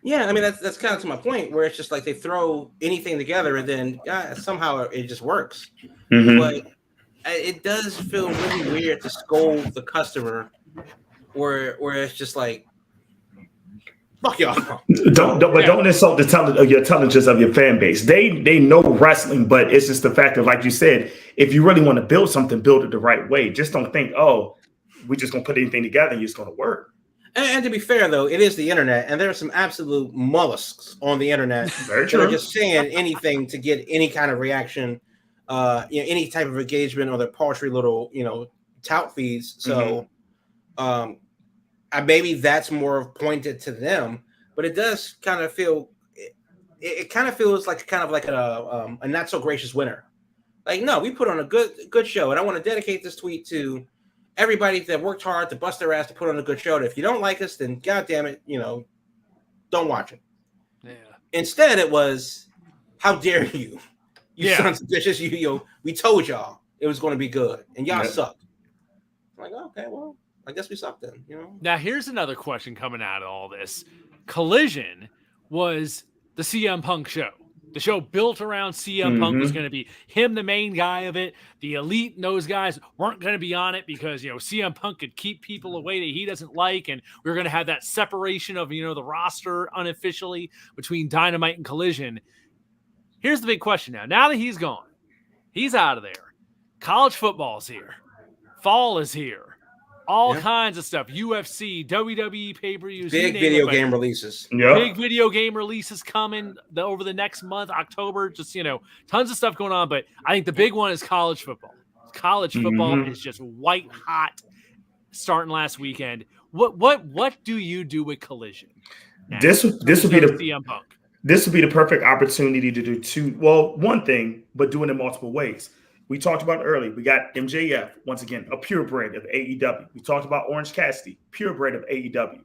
Yeah, I mean, that's kind of to my point, where it's just like they throw anything together, and then somehow it just works. But it does feel really weird to scold the customer where it's just like, fuck y'all. Don't insult your intelligence of your fan base. They know wrestling, but it's just the fact that, like you said, if you really want to build something, build it the right way. Just don't think, oh, we're just gonna put anything together and it's gonna work. And to be fair, though, it is the internet, and there are some absolute mollusks on the internet that are just saying anything to get any kind of reaction, any type of engagement on their paltry little, tout feeds. So, maybe that's more pointed to them, but it does kind of feel. It kind of feels like a not so gracious winner. Like, no, we put on a good show, and I want to dedicate this tweet to everybody that worked hard to bust their ass to put on a good show. And if you don't like us, then goddamn it, don't watch it. Yeah. Instead, it was, how dare you? You sons of bitches! We told y'all it was going to be good, and y'all sucked. I'm like, okay, well, I guess we sucked then. Now, here's another question coming out of all this: Collision was the CM Punk show. The show built around CM Punk was going to be him, the main guy of it. The Elite and those guys weren't going to be on it because, CM Punk could keep people away that he doesn't like. And we were going to have that separation of, the roster unofficially between Dynamite and Collision. Here's the big question now. Now that he's gone, he's out of there. College football's here. Fall is here. All kinds of stuff. UFC, WWE pay-per-views. Big video game releases. Yep. Big video game releases coming over the next month, October. Just, tons of stuff going on. But I think the big one is college football. College football is just white hot starting last weekend. What do you do with Collision? This would be the CM Punk. This would be the perfect opportunity to do one thing, but do it in multiple ways. We talked about earlier. We got MJF, once again, a purebred of AEW. We talked about Orange Cassidy, purebred of AEW.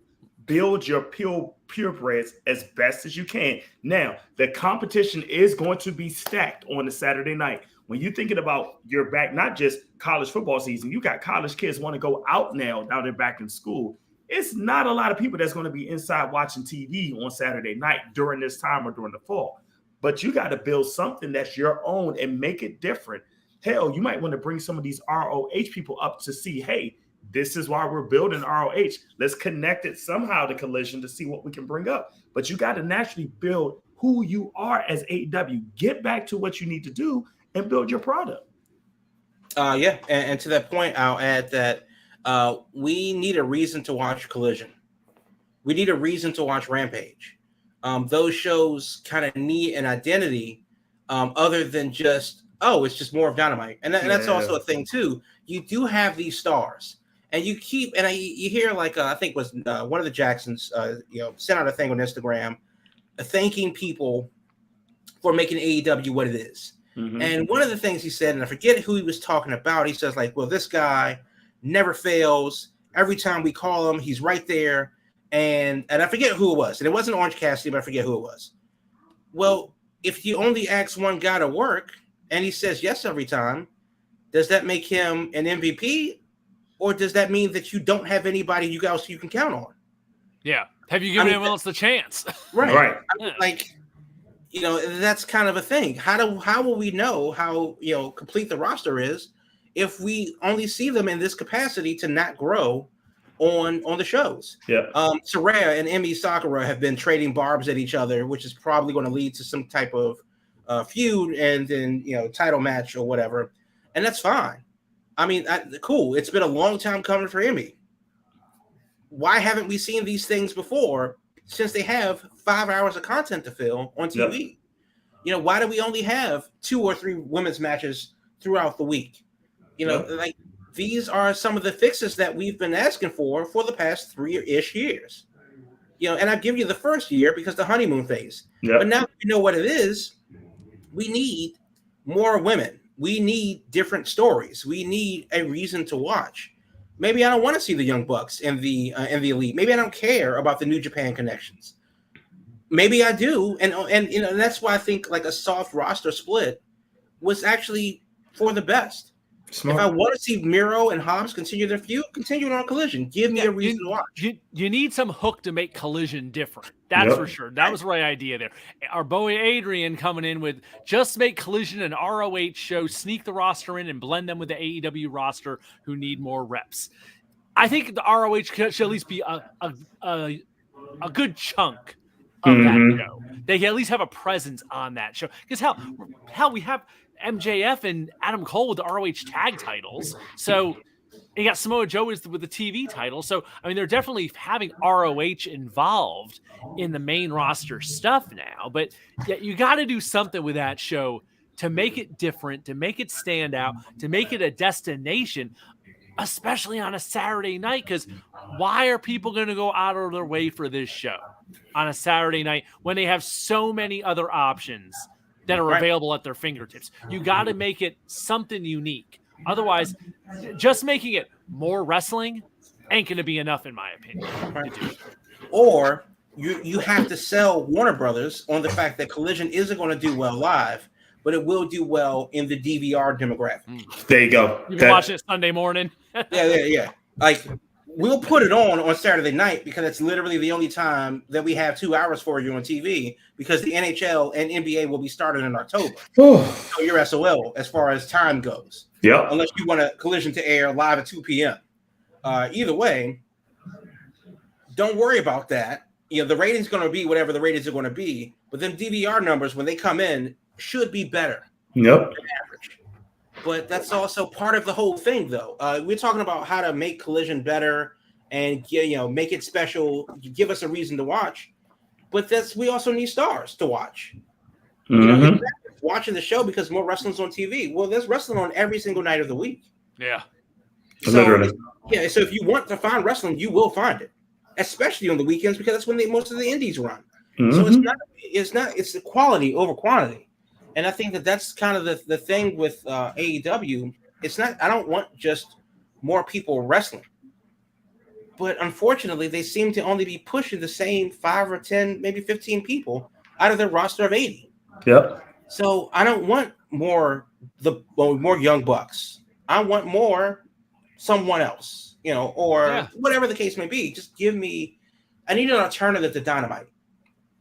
Build your purebreds as best as you can. Now, the competition is going to be stacked on the Saturday night. When you're thinking about your back, not just college football season, you got college kids want to go out now they're back in school. It's not a lot of people that's going to be inside watching TV on Saturday night during this time or during the fall. But you got to build something that's your own and make it different. Hell, you might want to bring some of these ROH people up to see, hey, this is why we're building ROH. Let's connect it somehow to Collision to see what we can bring up. But you got to naturally build who you are as AEW. Get back to what you need to do and build your product. And to that point, I'll add that we need a reason to watch Collision. We need a reason to watch Rampage. Those shows kind of need an identity other than just, it's just more of Dynamite. And that's also a thing, too. You do have these stars. And you keep, and you hear, like, I think it was one of the Jacksons, sent out a thing on Instagram thanking people for making AEW what it is. And one of the things he said, and I forget who he was talking about, he says, like, well, this guy never fails. Every time we call him, he's right there. And I forget who it was. And it wasn't Orange Cassidy, but I forget who it was. Well, if you only ask one guy to work and he says yes every time, does that make him an MVP? Or does that mean that you don't have anybody else you can count on? Yeah. Have you given anyone else the chance? Right. Like, that's kind of a thing. How will we know how, complete the roster is if we only see them in this capacity to not grow on the shows? Yeah. Saraya and Emi Sakura have been trading barbs at each other, which is probably going to lead to some type of feud and then, title match or whatever. And that's fine. I mean, cool. It's been a long time coming for Emi. Why haven't we seen these things before, since they have 5 hours of content to fill on TV? Yep. Why do we only have 2 or 3 women's matches throughout the week? Like, these are some of the fixes that we've been asking for the past 3-ish years. And I give you the first year because the honeymoon phase. Yep. But now we know what it is. We need more women. We need different stories. We need a reason to watch. Maybe I don't want to see the Young Bucks and the Elite. Maybe I don't care about the New Japan connections. Maybe I do, and that's why I think like a soft roster split was actually for the best. Smart. If I want to see Miro and Hobbs continue their feud, continue it on Collision. Give me a reason to watch. You need some hook to make Collision different. That's for sure. That was the right idea there. Our boy Adrian coming in with just make Collision an ROH show, sneak the roster in and blend them with the AEW roster who need more reps. I think the ROH should at least be a good chunk of that show. They can at least have a presence on that show. Because hell, we have MJF and Adam Cole with the ROH tag titles. So you got Samoa Joe with the TV title. So, I mean, they're definitely having ROH involved in the main roster stuff now. But yeah, you got to do something with that show to make it different, to make it stand out, to make it a destination, especially on a Saturday night. Because why are people going to go out of their way for this show on a Saturday night when they have so many other options that are available at their fingertips? You got to make it something unique. Otherwise, just making it more wrestling ain't going to be enough, in my opinion, to do it. Or you have to sell Warner Brothers on the fact that Collision isn't going to do well live, but it will do well in the DVR demographic. There you go. You can watch it Sunday morning. Yeah. Like, we'll put it on Saturday night because it's literally the only time that we have 2 hours for you on TV, because the NHL and NBA will be started in October. So you're SOL as far as time goes. Yeah. Unless you want a Collision to air live at 2 p.m. Either way, don't worry about that. You know, the rating's going to be whatever the ratings are going to be, but then DVR numbers, when they come in, should be better than average. But that's also part of the whole thing, though. We're talking about how to make Collision better and make it special, give us a reason to watch. But we also need stars to watch. Watching the show because more wrestling's on TV. Well, there's wrestling on every single night of the week. Yeah. So, literally. Yeah. So if you want to find wrestling, you will find it, especially on the weekends, because that's when most of the indies run. So it's the quality over quantity. And I think that's kind of the thing with AEW. I don't want just more people wrestling. But unfortunately, they seem to only be pushing the same 5 or 10, maybe 15 people out of their roster of 80. Yep. So I don't want more Young Bucks. I want more someone else, or whatever the case may be. Just give me. I need an alternative to Dynamite,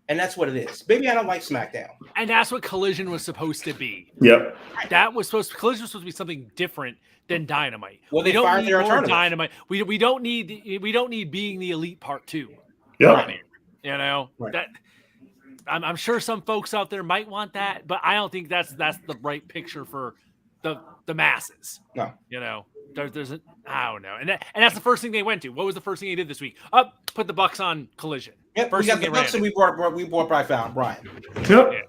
and that's what it is. Maybe I don't like SmackDown, and that's what Collision was supposed to be. Yep. Collision was supposed to be something different than Dynamite. Well, they fired their alternative. Dynamite. We don't need Being the Elite Part 2. Yep. That. I'm sure some folks out there might want that, but I don't think that's the right picture for the masses. No. There's I don't know. And that's the first thing they went to. What was the first thing they did this week? Put the Bucks on Collision. Yep, we got the Bucks and we brought Brian. Yep. Yeah.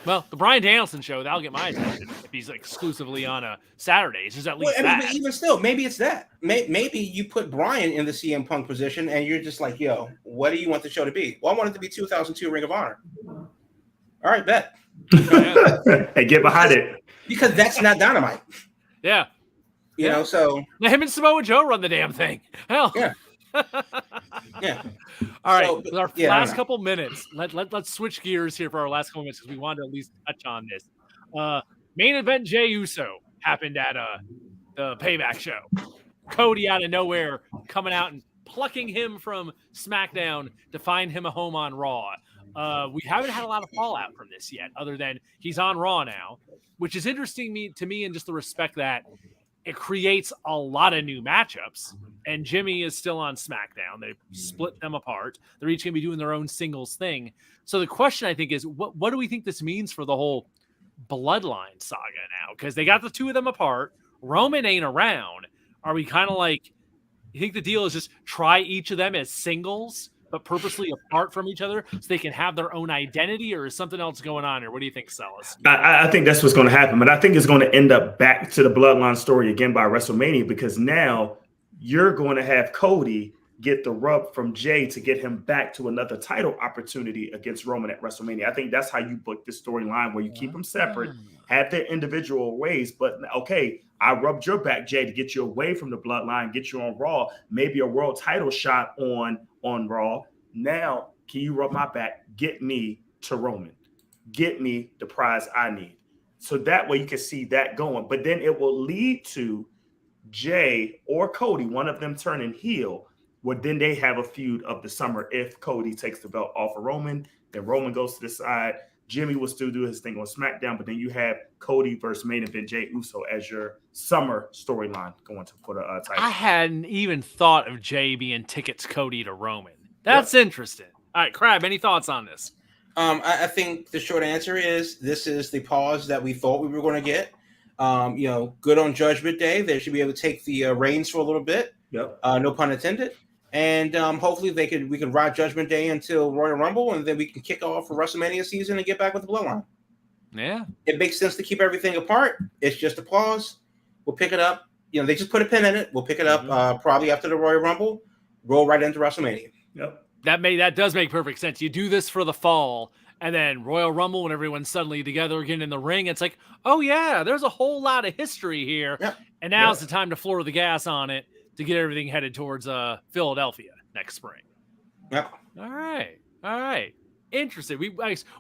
Well, the Bryan Danielson show, that'll get my attention if he's exclusively on a Saturday. It's just at least that. But even still, maybe it's that. Maybe you put Bryan in the CM Punk position and you're just like, yo, what do you want the show to be? Well, I want it to be 2002 Ring of Honor. All right, bet. Hey, get behind it. Because that's not Dynamite. Yeah. So. Now him and Samoa Joe run the damn thing. Hell. Yeah. Yeah. All right. With our last couple minutes, let's switch gears here for our last couple minutes because we wanted to at least touch on this. Main event Jey Uso happened at the Payback show. Cody out of nowhere coming out and plucking him from SmackDown to find him a home on Raw. We haven't had a lot of fallout from this yet, other than he's on Raw now, which is interesting to me in just the respect that it creates a lot of new matchups. And Jimmy is still on SmackDown. They split them apart. They're each going to be doing their own singles thing. So the question, I think, is what do we think this means for the whole Bloodline Saga now? Because they got the two of them apart. Roman ain't around. Are we kind of like, you think the deal is just try each of them as singles, but purposely apart from each other so they can have their own identity, or is something else going on here? What do you think, Celis? I think that's what's going to happen, but I think it's going to end up back to the Bloodline story again by WrestleMania, because now you're going to have Cody get the rub from Jey to get him back to another title opportunity against Roman at WrestleMania. I think that's how you book this storyline, where you keep them separate, have their individual ways, but okay, I rubbed your back, Jey, to get you away from the Bloodline, get you on Raw, maybe a world title shot on Raw. Now, can you rub my back? Get me to Roman. Get me the prize I need. So that way you can see that going. But then it will lead to Jey or Cody, one of them turning heel, where then they have a feud of the summer if Cody takes the belt off of Roman, then Roman goes to the side, Jimmy will still do his thing on SmackDown, but then you have Cody versus main event Jey Uso as your summer storyline going to put a title. I hadn't even thought of Jey being tickets Cody to Roman. That's interesting. All right, Crab, any thoughts on this? I think the short answer is this is the pause that we thought we were going to get. Good on Judgment Day. They should be able to take the reins for a little bit. Yep. No pun intended. And hopefully we can ride Judgment Day until Royal Rumble, and then we can kick off for WrestleMania season and get back with the Bloodline. Yeah. It makes sense to keep everything apart. It's just a pause. We'll pick it up. They just put a pin in it. We'll pick it up probably after the Royal Rumble, roll right into WrestleMania. Yep. That does make perfect sense. You do this for the fall, and then Royal Rumble when everyone's suddenly together again in the ring. It's like, oh yeah, there's a whole lot of history here. Yep. And now's the time to floor the gas on it to get everything headed towards Philadelphia next spring. Yep. All right. Interesting.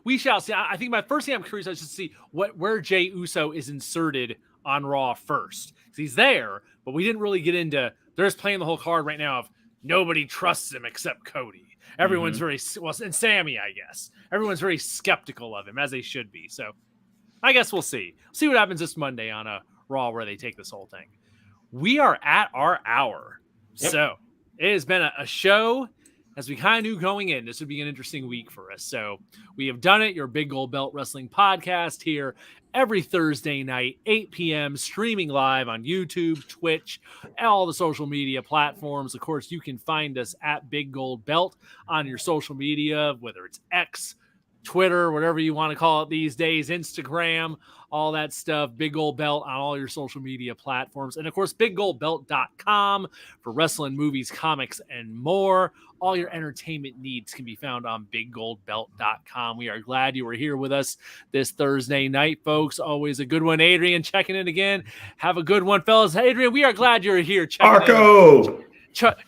We shall see. I think my first thing I'm curious is to see where Jey Uso is inserted on Raw first. He's there, but we didn't really get into. They're just playing the whole card right now of nobody trusts him except Cody. Everyone's and Sammy, I guess. Everyone's very skeptical of him, as they should be. So I guess we'll see. See what happens this Monday on a Raw where they take this whole thing. We are at our hour. Yep. So it has been a show, as we kind of knew going in, this would be an interesting week for us. So we have done it, your Big Gold Belt Wrestling podcast here every Thursday night, 8 p.m., streaming live on YouTube, Twitch, all the social media platforms. Of course, you can find us at Big Gold Belt on your social media, whether it's X, Twitter, whatever you want to call it these days, Instagram, all that stuff, Big Gold Belt on all your social media platforms. And of course, BigGoldBelt.com for wrestling, movies, comics, and more. All your entertainment needs can be found on BigGoldBelt.com. We are glad you were here with us this Thursday night, folks. Always a good one. Adrian, checking in again. Have a good one, fellas. Adrian, we are glad you're here.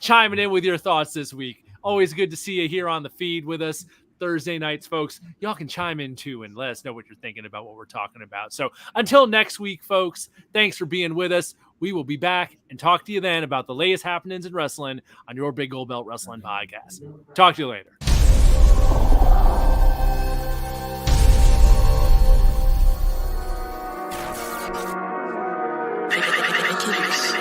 Chiming in with your thoughts this week. Always good to see you here on the feed with us. Thursday nights, folks, y'all can chime in too and let us know what you're thinking about what we're talking about. So until next week, folks, thanks for being with us. We will be back and talk to you then about the latest happenings in wrestling on your Big Gold Belt Wrestling podcast. Talk to you later. Thank you.